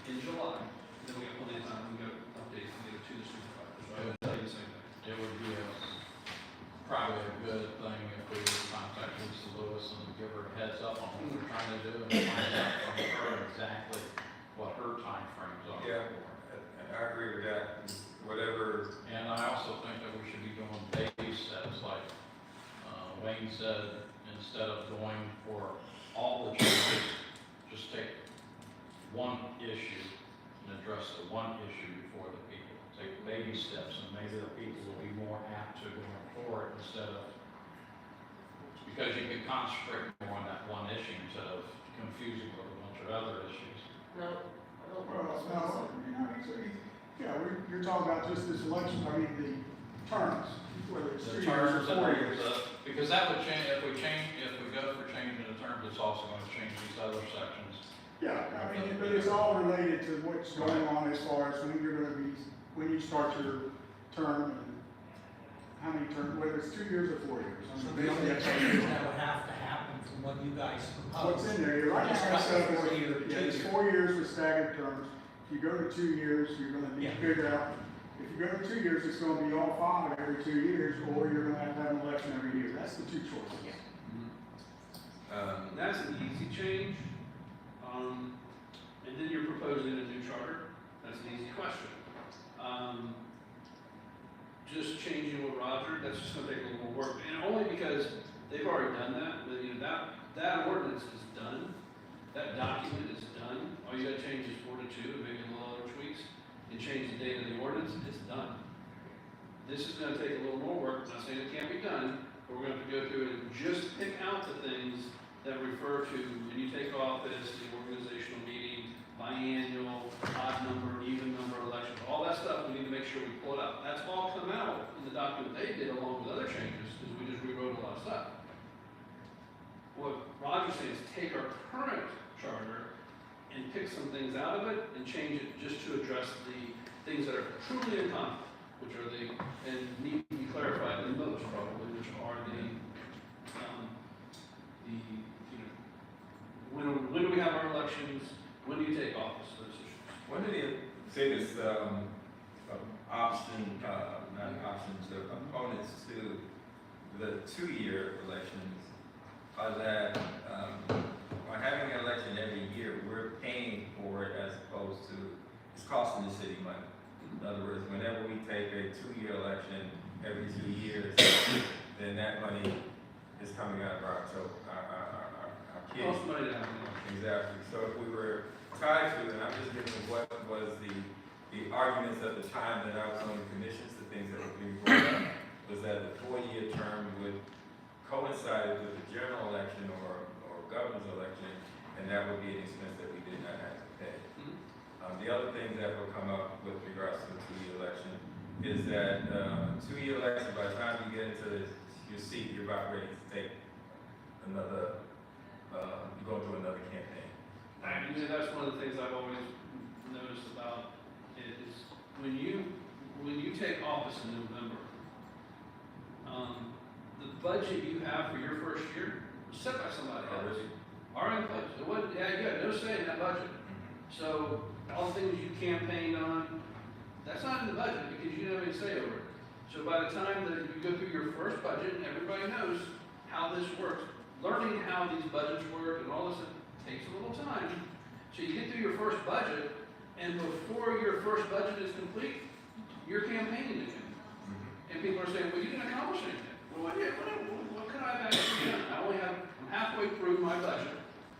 in July, then we have plenty of time, we go update and get it to the supervisor, so I would tell you the same thing. It would be probably a good thing if we would contact Lisa Lewis and give her a heads up on what we're trying to do and find out from her exactly what her timeframes are. Yeah, I agree with that. Whatever. And I also think that we should be doing baby steps, like Wayne said, instead of going for all the changes, just take one issue and address the one issue before the people. Take baby steps, and maybe the people will be more apt to going forward instead of, because you can concentrate more on that one issue instead of confusing with a bunch of other issues. Well, no, yeah, you're talking about just this election, I mean, the terms, whether it's 2 The years terms or 4 and years. because that would change, if we go for changing the terms, it's also going to change these other sections. Yeah, I mean, but it's all related to what's going on as far as when you're gonna be, when you start your term and how many terms, whether it's 2 years or 4 years. I So mean, the only basically, changes that would have to happen from what you guys what's propose. in there, you're right Just now, cut so the 4 year to yeah, 2 it's year. 4 years with staggered terms. If you go to 2 years, you're gonna need to Yeah. figure out, if you go to 2 years, it's gonna be all 5 every 2 years, or you're gonna have to have an election every year. That's the two choices. And that's an easy change, and then you're proposing a new charter, that's an easy question. Just changing with Roger, that's just gonna take a little more work, and only because they've already done that, but, you know, that ordinance is done, that document is done, all you gotta change is 4 to 2, and maybe a little other tweaks, and change the date of the ordinance, it's done. This is gonna take a little more work, I'm not saying it can't be done, but we're gonna have to go through and just pick out the things that refer to when you take office, the organizational meeting, biannual, odd number, even number elections, all that stuff, we need to make sure we pull it out. That's all come out in the document they did along with other changes, because we just rewrote a lot of stuff. What Roger's saying is take our current charter and pick some things out of it and change it just to address the things that are truly in conflict, which are the, and need to be clarified the most probably, which are when do we have our elections, when do you take office, those issues. When did you say this, option, not options, the components to the 2-year elections are that, by having an election every year, we're paying for it as opposed to, it's costing the city money. In other words, whenever we take a 2-year election every 2 years, then that money is coming out of our kids. Cost money to have an election. Exactly. So if we were tied to, and I'm just giving what was the arguments at the time that I was on the commissions, the things that were being brought up, was that the 4-year term would coincide with the general election or governor's election, and that would be an expense that we did not have to pay. The other thing that will come up with regards to the 2-year election is that 2-year election, by the time you get into your seat, you're about ready to take another, you're going through another campaign. I mean, that's one of the things I've always noticed about it is when you take office in November, the budget you have for your first year was set by somebody else. Already budget. It wasn't, yeah, you had no say in that budget. So all the things you campaigned on, that's not in the budget because you didn't have any say over it. So by the time that you go through your first budget and everybody knows how this works, learning how these budgets work and all this takes a little time. So you get through your first budget, and before your first budget is complete, you're campaigning again. And people are saying, well, you didn't accomplish anything. Well, what could I have actually done? I'm halfway through my budget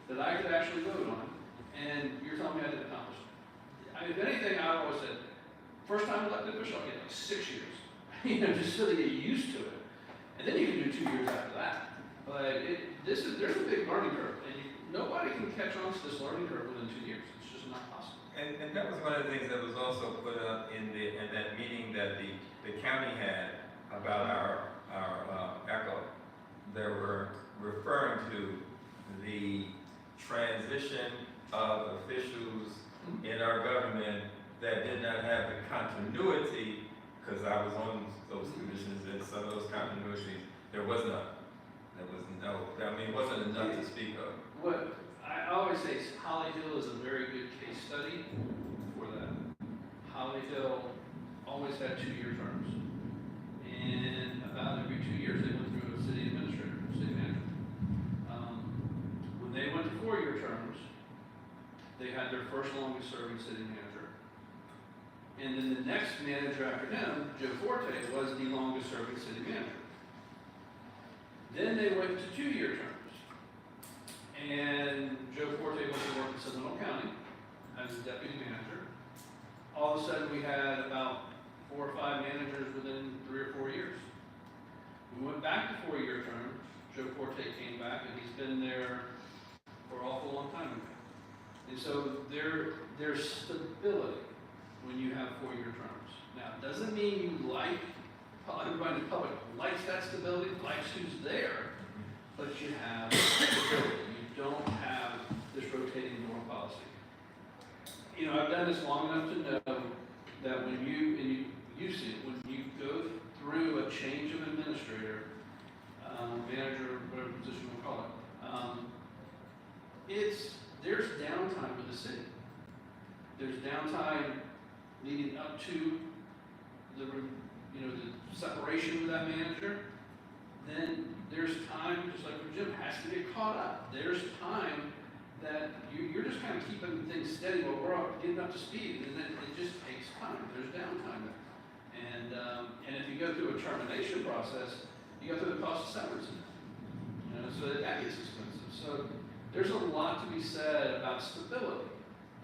that I could actually vote on, and you're telling me I didn't accomplish it. I mean, if anything, I always said, first time elected official, I'll get like 6 years. Just so they get used to it. And then you can do 2 years after that. But there's a big learning curve, and nobody can catch on to this learning curve within 2 years. It's just not possible. And that was one of the things that was also put up in that meeting that the county had about our ECHO. They were referring to the transition of officials in our government that did not have the continuity, because I was on those commissions, and some of those continuities, there was none. There was no, I mean, it wasn't enough to speak of. What I always say is Holly Hill is a very good case study for that. Holly Hill always had 2-year terms. And about every 2 years, they went through a city administrator, city manager. When they went to 4-year terms, they had their first longest serving city manager. And then the next manager after him, Joe Forte, was the longest serving city manager. Then they went to 2-year terms. And Joe Forte went to work in Seminole County as a deputy manager. All of a sudden, we had about 4 or 5 managers within 3 or 4 years. We went back to 4-year terms. Joe Forte came back, and he's been there for an awful long time now. And so there's stability when you have 4-year terms. Now, it doesn't mean you like, everybody in the public likes that stability, likes who's there, but you have stability. You don't have this rotating door policy. You know, I've done this long enough to know that when you see it, when you go through a change of administrator, manager, whatever position we call it, there's downtime with the city. There's downtime leading up to the separation with that manager. Then there's time, just like with Jim, has to get caught up. There's time that you're just kind of keeping things steady while we're all getting up to speed, and then it just takes time. There's downtime there. And if you go through a termination process, you go through the cost of severance. So that gets expensive. So there's a lot to be said about stability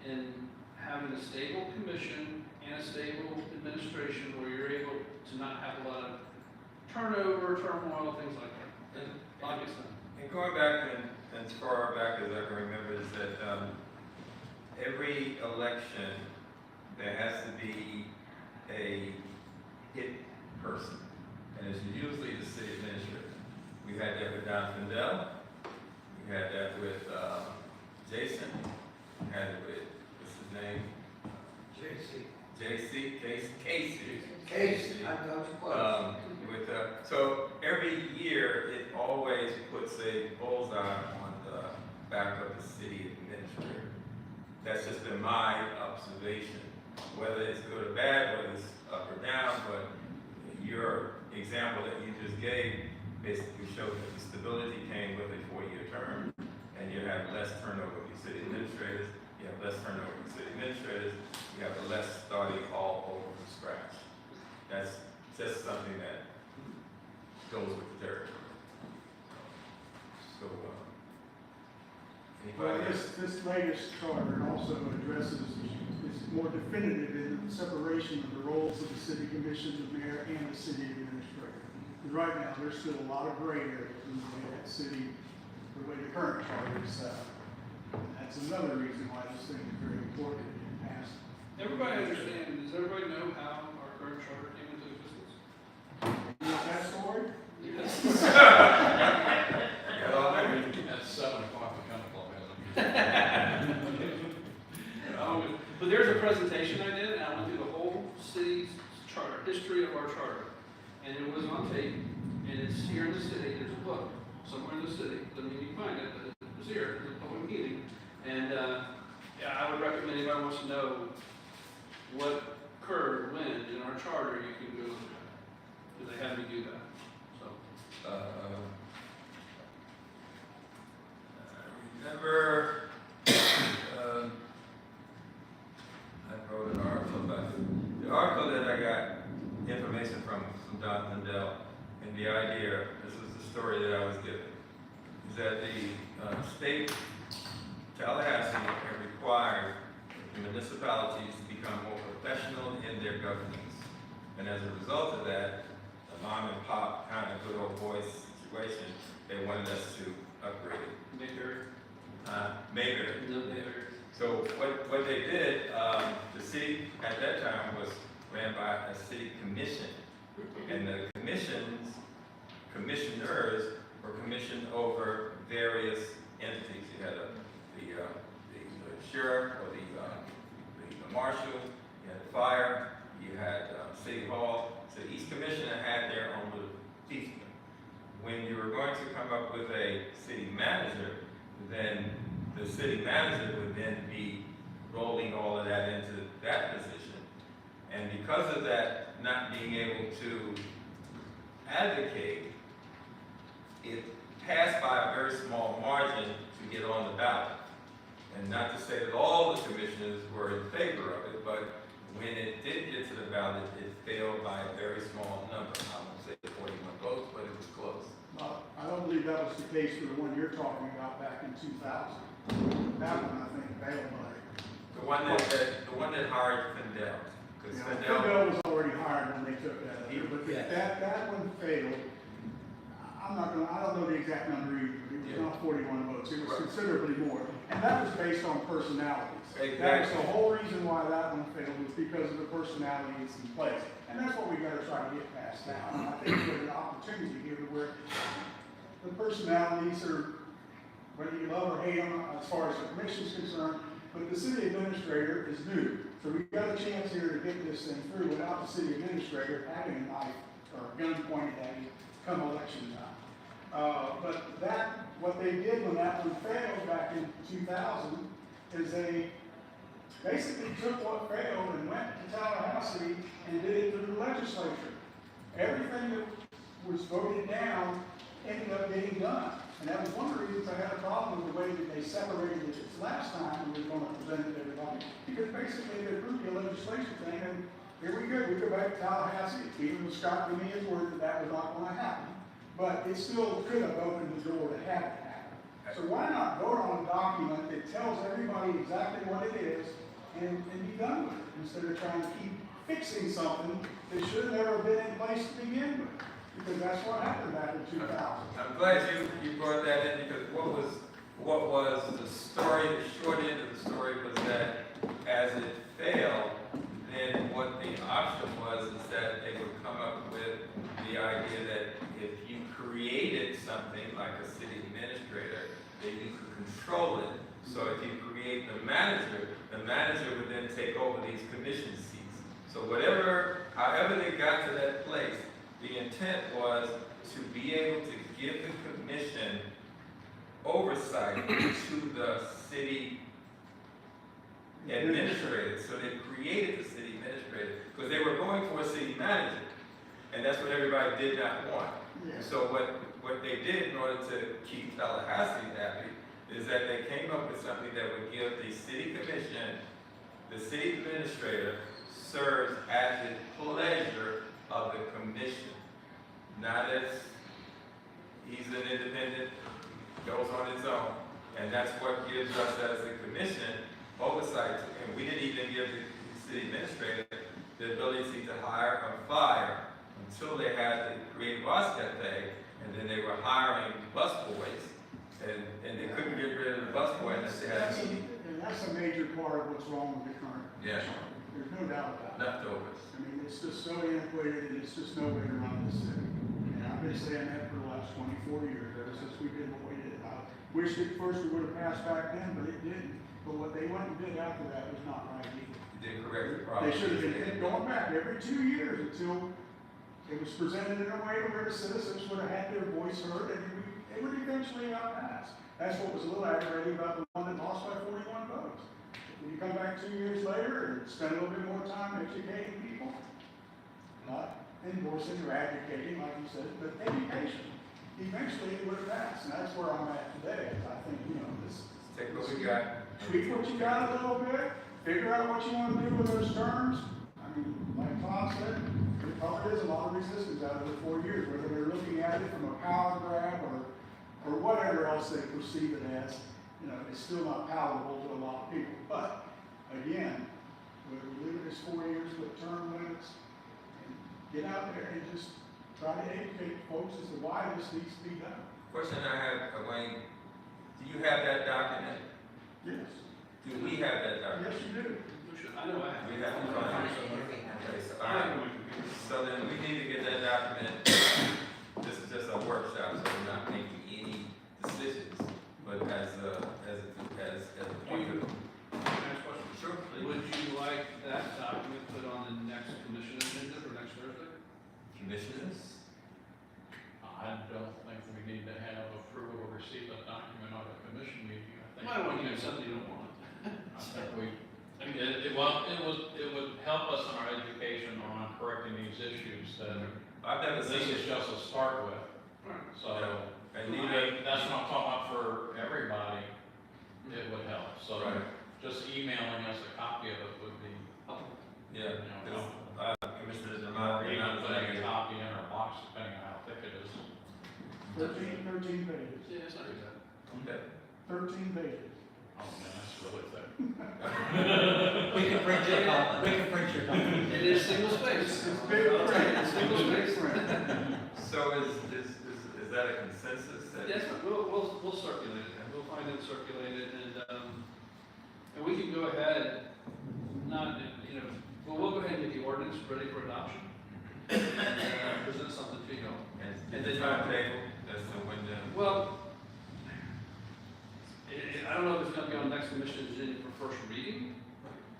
and having a stable commission and a stable administration where you're able to not have a lot of turnover, turmoil, things like that. And a lot gets done. And going back and as far back as I can remember is that every election there has to be a hit person, and it's usually the city administrator. We had that with Don Findell, we had that with Jason, we had it with, what's his name? Casey. I got you close. So every year, it always puts a bullseye on the back of the city administrator. That's just been my observation. Whether it's good or bad, whether it's up or down, but your example that you just gave basically showed that the stability came with a 4-year term, and you have less turnover with your city administrators, you have less turnover with city administrators, you have less starting all over from scratch. That's just something that goes with the territory. So, Well, anybody else? this latest charter also addresses, is more definitive in the separation of the roles of the city commission, the mayor, and the city administrator. Because right now, there's still a lot of gray areas in the way that city, the way the current charter is set up. That's another reason why this thing is very important and passed. Everybody understands, does everybody know how our current charter came into existence? You want that story? Yes. Yeah, well, I mean, That's 7 o'clock the country club, hasn't it? But there's a presentation I did, and I went through the whole city's charter, history of our charter. And it was on tape, and it's here in the city. There's a book somewhere in the city. Doesn't mean you can find it, but it was here. It was a public meeting. And yeah, I would recommend anybody wants to know what occurred when in our charter, you can go look at that. Because they had me do that. So. I remember, I wrote an article about it. The article that I got information from Don Lindell, and the idea, this was the story that I was given, is that the state, Tallahassee, had required the municipalities to become more professional in their governance. And as a result of that, the mom and pop kind of good old boy situation, they wanted us to upgrade it. Mayberry. No, Mayberry. So what they did, the city at that time was ran by a city commission. And the commissioners were commissioned over various entities. You had the sheriff or the marshal, you had the city manager would then be rolling all of that into that position. And because of that, not being able to advocate, it passed by a very small margin to get on the ballot. And not to say that all the commissioners were in favor of it, but when it did get to the ballot, it failed by a very small number. I won't say 41 votes, but it was close. Well, I don't believe that was the case for the one you're talking about back in 2000. That one, I think, failed by. The one that hired Findell. Because Findell was already hired when they took that, but that one failed. I don't know the exact number either, but it was not 41 votes, it was considerably more. And that was based on personalities. Exactly. That was the whole reason why that one failed, was because of the personalities in place. And that's what we gotta try to get past now. And I think there's an opportunity here where the personalities are, whether you love or hate them, as far as the commission is concerned, but the city administrator is new. So we've got a chance here to get this thing through without the city administrator having a knife or a gun pointed at you come election time. But what they did when that one failed back in 2000 is they basically took what failed and went to Tallahassee and did it through the legislature. Everything that was voted down ended up getting done. And that was one of the reasons I had a problem with the way that they separated it last time when we were going to present it to everybody. Because basically they approved the legislation thing, and here we go. We go back to Tallahassee. Even with Scott giving me his word that was not going to happen. But it still could have opened the door to have it happen. So why not vote on a document that tells everybody exactly what it is and be done with it, instead of trying to keep fixing something that should have never been in place to begin with? Because that's what happened back in 2000. I'm glad you brought that in, because what was the story, the short end of the story was that as it failed, then what the option was is that they would come up with the idea that if you created something like a city administrator, that you could control it. So if you create the manager would then take over these commission seats. So however they got to that place, the intent was to be able to give the commission oversight to the city administrator. So they created the city administrator because they were going for a city manager, and that's what everybody did not want. Yeah. So what they did in order to keep Tallahassee happy is that they came up with something that would give the city commission, the city administrator serves at the pleasure of the commission, not as he's an independent, goes on its own. And that's what gives us as a commission oversight. And we didn't even give the city administrator the ability to hire or fire until they had the creative arts cafe, and then they were hiring busboys, and they couldn't get rid of the busboy unless they had a meeting. And that's a major part of what's wrong with the current. Yeah. There's no doubt about it. Leftovers. I mean, it's just so antiquated, and it's just no way to run this city. And I've been saying that for the last 24 years, ever since we did what we did. I wish at first we would have passed back then, but it didn't. But what they went and did after that was not right either. You did correct the problem. They should have been going back every 2 years until it was presented in a way where the citizens would have had their voice heard, and it would eventually got passed. That's what was a little aggravating about the one that lost by 41 votes. When you come back 2 years later and spend a little bit more time educating people, not endorsing or advocating, like you said, but education, eventually it would have passed. And that's where I'm at today. I think, this. Take what we got. Tweak what you got a little bit, figure out what you want to do with those terms. I mean, like Todd said, there probably is a lot of resistance out of the 4 years, whether they're looking at it from a power grab or whatever else they perceive it as. It's still not palatable to a lot of people. But again, whether we leave it as 4 years with term limits, and get out there and just try to educate folks as to why this needs to be done. Question I have, Wayne, do you have that document? Yes. Do we have that document? Yes, you do. I know I have. We have to find it. Okay, so, all right. So then we need to get that document. This is just a workshop, so we're not making any decisions, but as a point of. Next question. Sure, please. Would you like that document put on the next commission agenda for next Thursday? Commissioners? I don't think we need to have approval or receive a document on a commission meeting. I think Why don't we we do can it's something you don't want. I think it would help us in our education on correcting these issues that I've never this seen is it. just a start with. Right. So, And even, that's not talking about for everybody, it would help. So Right. just emailing us a copy of it would be, yeah, you know, Commissioner or Demond, even putting a copy in our box, depending on how thick it is. 13 pages, Yeah, it's not bad. okay. 13 pages. Oh man, that's really thick. We can print your copy, we can print your copy. It is single space. It's big print. It's single space. So is that a consensus that? Yes, we'll circulate it, we'll find it, circulate it, and we can go ahead, not, you know, we'll go ahead and get the ordinance ready for adoption. And present something to you. And the timetable, that's the window. Well, I don't know if it's gonna be on next commission agenda for first reading,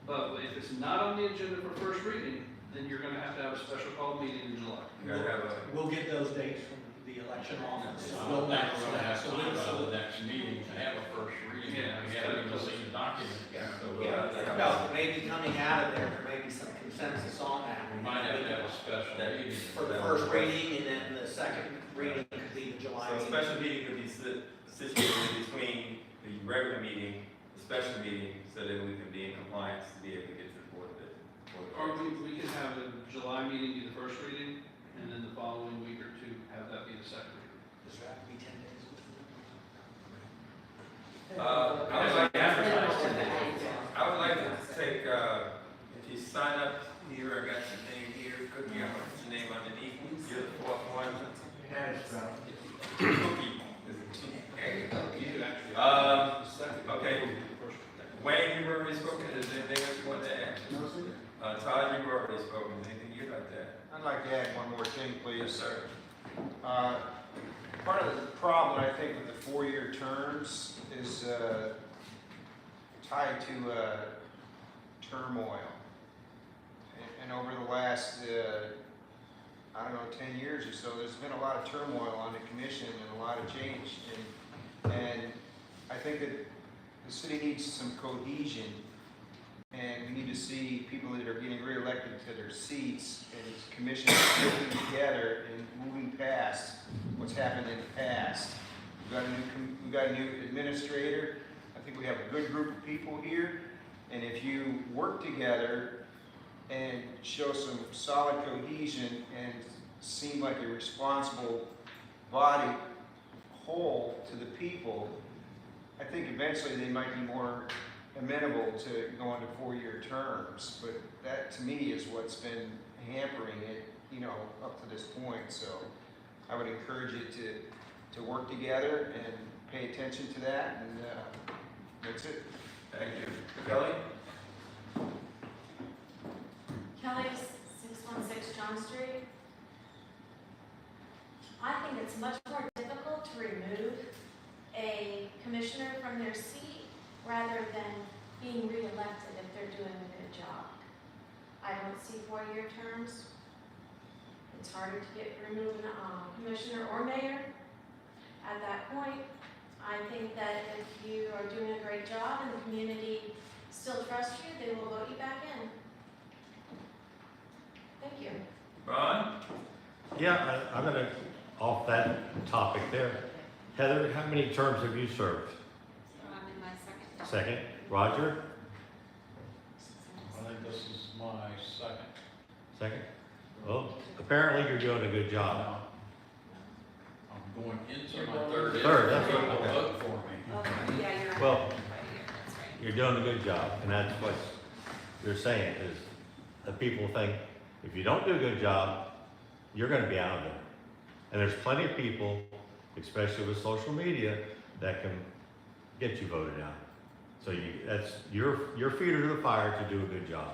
but if it's not on the agenda for first reading, then you're gonna have to have a special call meeting in July. You gotta have a, We'll get those dates from the election office. I don't think we're gonna have time by the next meeting to have a first reading. Yeah. We haven't even seen the document. so we'll have to have. No, maybe coming out of there may be some consensus on that. We might have to have a special meeting. For the first reading, and then the second reading could be the July So a meeting. special meeting could be situated between the regular meeting, the special meeting, so that we can be in compliance to be able to get to the board of it. Or we can have the July meeting be the first reading, and then the following week or two, have that be the second reading. Does that have to be 10 days? I would like to take, if you sign up here, I got your name here, Cookie, I want your name underneath, you're the fourth one. Cookie. There you go. You could actually. Um, the second. okay. First. Wayne, you've already spoken, is there anything else you want to add? No, sir? Todd, you've already spoken, anything you'd like to add? I'd like to add one more thing, please. Yes, sir. Part of the problem, I think, with the 4-year terms is tied to turmoil. And over the last, I don't know, 10 years or so, there's been a lot of turmoil on the commission and a lot of change. And I think that the city needs some cohesion, and we need to see people that are getting reelected to their seats and commissions working together and moving past what's happened in the past. We've got a new administrator. I think we have a good group of people here, and if you work together and show some solid cohesion and seem like a responsible body whole to the people, I think eventually they might be more amenable to going to 4-year terms. But that, to me, is what's been hampering it, you know, up to this point. So I would encourage you to work together and pay attention to that, and that's it. Thank you. Kelly? Kelly's 616 John Street. I think it's much more difficult to remove a commissioner from their seat rather than being reelected if they're doing a good job. I don't see 4-year terms. It's harder to get removed commissioner or mayor. At that point, I think that if you are doing a great job and the community still trusts you, they will vote you back in. Thank you. Ron? Yeah, I'm gonna, off that topic there. Heather, how many terms have you served? I'm in my second. Second. Roger? I think this is my second. Second? Well, apparently you're doing a good job. Now, I'm going into my third. Third, that's People what- okay. vote for me. Okay, yeah, you're right. Well, Right here, that's right. you're doing a good job, and that's what you're saying, is that people think, if you don't do a good job, you're gonna be out of there. And there's plenty of people, especially with social media, that can get you voted out. So that's your feet are to the fire to do a good job.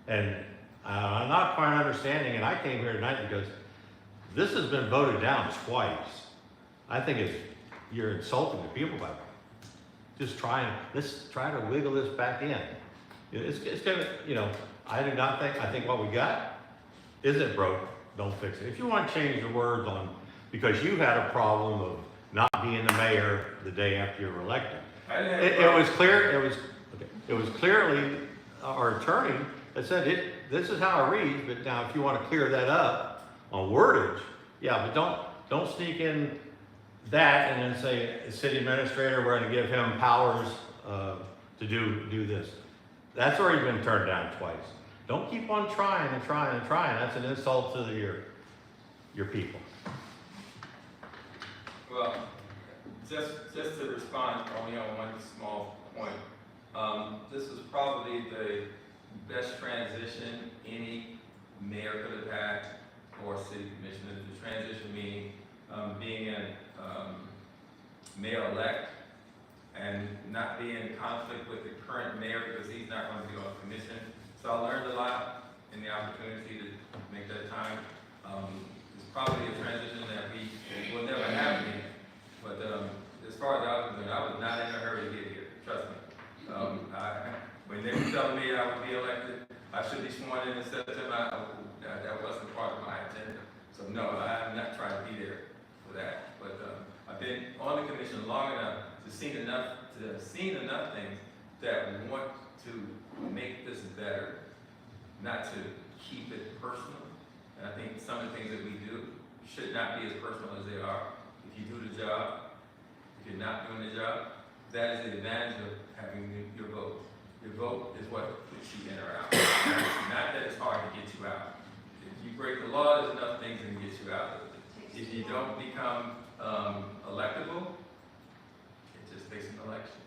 And I'm not quite understanding, and I came here tonight because this has been voted down twice. I think you're insulting the people by just let's try to wiggle this back in. It's gonna, I do not think, I think what we got isn't broke, don't fix it. If you want to change the words on, because you had a problem of not being the mayor the day after you were elected, I didn't have a It problem. was clear, it was clearly our attorney that said this is how it reads, but now if you want to clear that up on wordage, yeah, but don't sneak in that and then say, city administrator, we're gonna give him powers, to do this. That's already been turned down twice. Don't keep on trying and trying and trying. That's an insult to your people. Well, just to respond only on one small point, this is probably the best transition any mayor could have had or city commissioner. The transition meaning being in mayor-elect and not being in conflict with the current mayor because he's not going to be on commission. So I learned a lot in the opportunity to make that time. It's probably a transition that we will never have again. But as far as I was concerned, I was not in a hurry to get here, trust me. When they were telling me I would be elected, I should be sworn in September, that wasn't part of my agenda. So no, I'm not trying to be there for that. But I've been on the commission long enough to have seen enough things that want to make this better, not to keep it personal. And I think some of the things that we do should not be as personal as they are. If you do the job, if you're not doing the job, that is the advantage of having your vote. Your vote is what puts you in or out. Not that it's hard to get you out. If you break the law, there's enough things that can get you out of it. If you don't become electable, it just takes an election.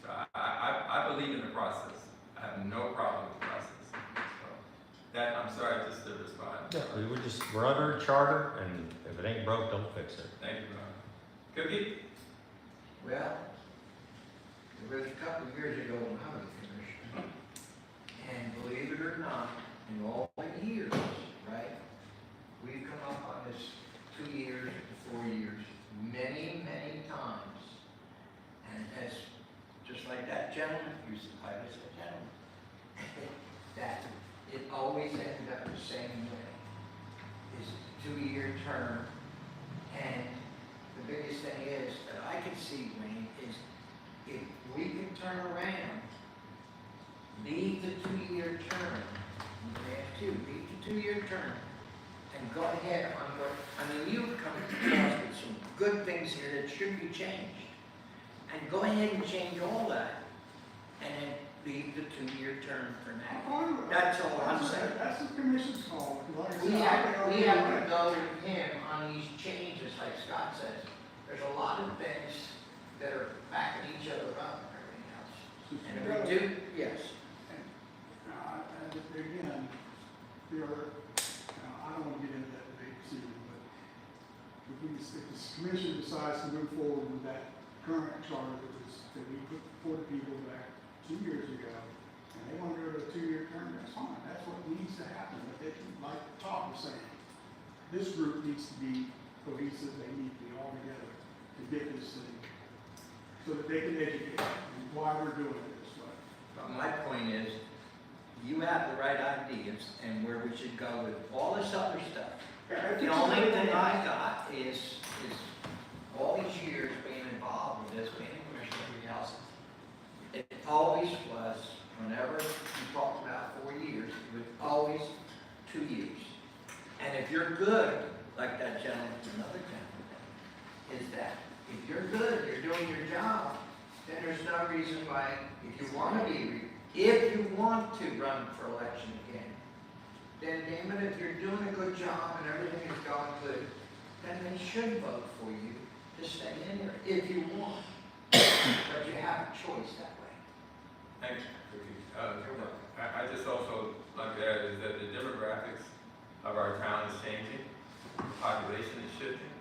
So I believe in the process. I have no problem with the process. So that, I'm sorry, just to respond. Yeah, we're under a charter, and if it ain't broke, don't fix it. Thank you, Ron. Cookie? Well, it was a couple of years ago when I was commissioner, and believe it or not, in all the years, right, we've come up on this 2 years, 4 years, many, many times, and as, just like that gentleman, you said, I was a gentleman, that it always ended up the same way, is a 2-year term, and the biggest thing is, that I can see, Wayne, is if we can turn around, leave the 2-year term, leave the 2-year term, and go ahead on what, I mean, you've come across with some good things here that should be changed, and go ahead and change all that, and then leave the 2-year term for now. That's all I'm saying. That's the commission's call. Like I We said, have I to go with him on these changes, like Scott says. There's a lot of things that are backing each other up and everything else. And if we do, yes. Again, I don't want to get into that debate soon, but if the commission decides to move forward with that current charter that we put before the people back 2 years ago, and they want to go to a 2-year term, that's fine. That's what needs to happen. But they can, like Todd was saying, this group needs to be cohesive. They need to be all together to get this thing, so that they can educate why we're doing it this way. But my point is, you have the right ideas and where we should go with all this other stuff. The only thing I got is all these years being involved with this, being a commissioner, everything else, it always was, whenever you talked about 4 years, it was always 2 years. And if you're good, like that gentleman, another gentleman, is that if you're good, you're doing your job, then there's no reason why, if you want to run for election again, then damn it, if you're doing a good job and everything is going good, then they should vote for you to stay in there if you want. But you have a choice that way. Thank you, Cookie. I just also like to add is that the demographics of our town is changing. The population is shifting.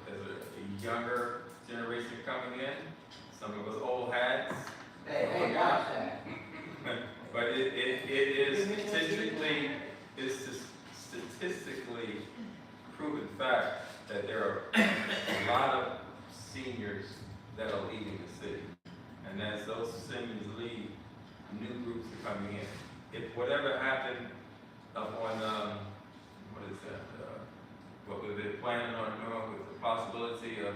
There's a younger generation coming in. Some of us old hats. Hey, watch that. But it is statistically proven fact that there are a lot of seniors that are leaving the city. And as those seniors leave, new groups are coming in. If whatever happened up on, what is that, what we've been planning on doing with the possibility of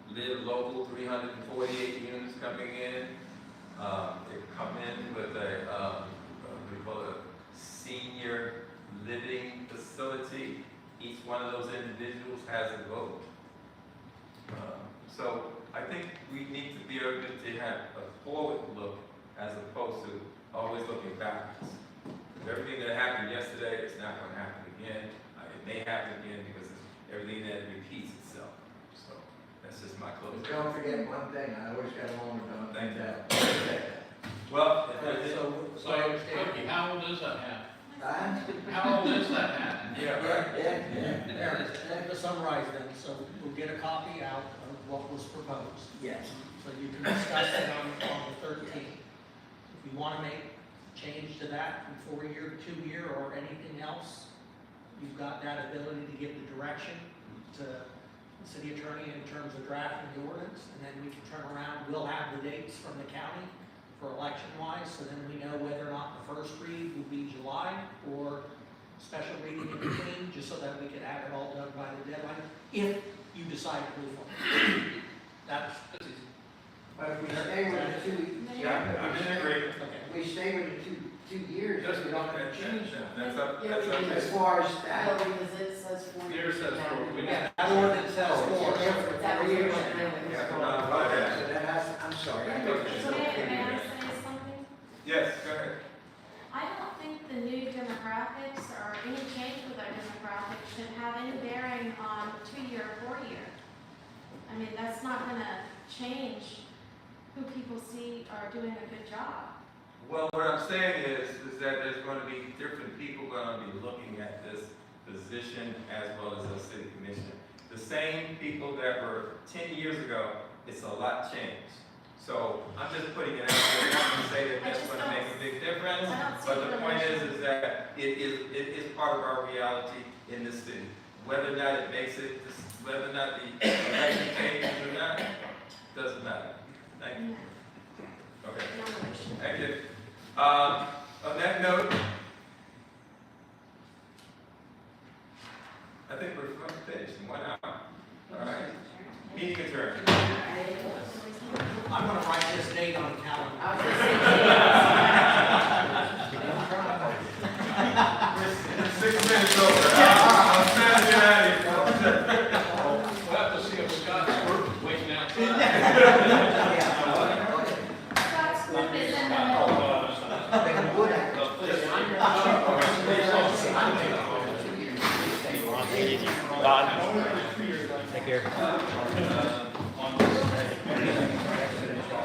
the live local, 348 units coming in. They come in with what we call a senior living facility. Each one of those individuals has a vote. So I think we need to be able to have a forward look as opposed to always looking backwards. Everything that happened yesterday is not going to happen again. It may happen again because everything that repeats itself. So that's just my closing. But don't forget one thing, I always got along with them. Thank you. Well, So, Cookie, how old is that hat? Huh? How old is that hat? yeah, right. There it is. And to summarize then, so we'll get a copy out of what was proposed. Yes. So you can discuss it on the 13th. If you want to make change to that from 4-year to 2-year or anything else, you've got that ability to give the direction to the city attorney in terms of drafting the ordinance, and then we can turn around, we'll have the dates from the county for election wise, so then we know whether or not the first read will be July or special reading in between, just so that we can have it all done by the deadline, if you decide to move on. That's easy. But if we stay with the two, Yeah, I'm in agreement. Okay. we stay with the two years, Just we don't have to change them. That's up. As far as that. Well, because it says 4 Here years. says now. 4. We Yeah, that ordinance says Oh, four. it's different. That was 4 years. the one. Yeah, but not like that. So that has, I'm sorry. I thought you So may said- I say something? Yes, go ahead. I don't think the new demographics or any change with our demographics should have any bearing on 2-year or 4-year. I mean, that's not gonna change who people see are doing a good job. Well, what I'm saying is that there's going to be different people going to be looking at this position as well as the city commission. The same people that were 10 years ago, it's a lot changed. So I'm just putting it out there, not to say that that's going to make a big difference, I don't see but the point relation. is that it is part of our reality in this city. Whether or not it makes it, whether or not the election changes or not, doesn't matter. Thank you. Okay. No relation. Thank you. On that note, I think we're finished in 1 hour. All right. Meeting adjourned. I'm gonna write this date on the calendar. I was gonna say, 6 minutes over. I'm trying to get out of here. We'll have to see if Scott's waiting outside. Scott's group is in the middle. Take care.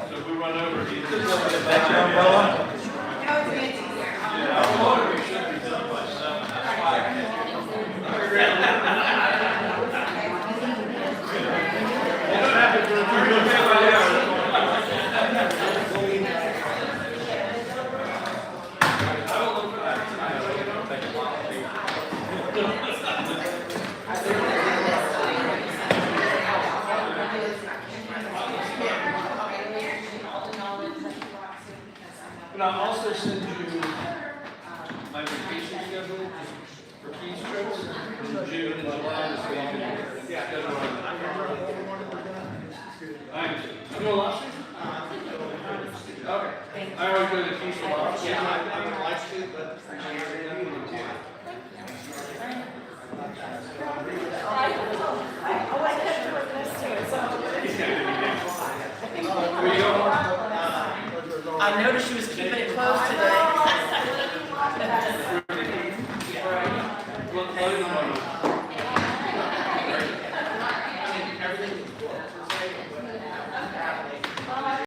So if we run over, he That's your umbrella? No, it's Nancy's here. Yeah, we should be done by 7. That's 5. You don't have to go through the And I'll also send you my vacation schedule for these trips in June and July. So you can schedule on that. Thanks. You know, last week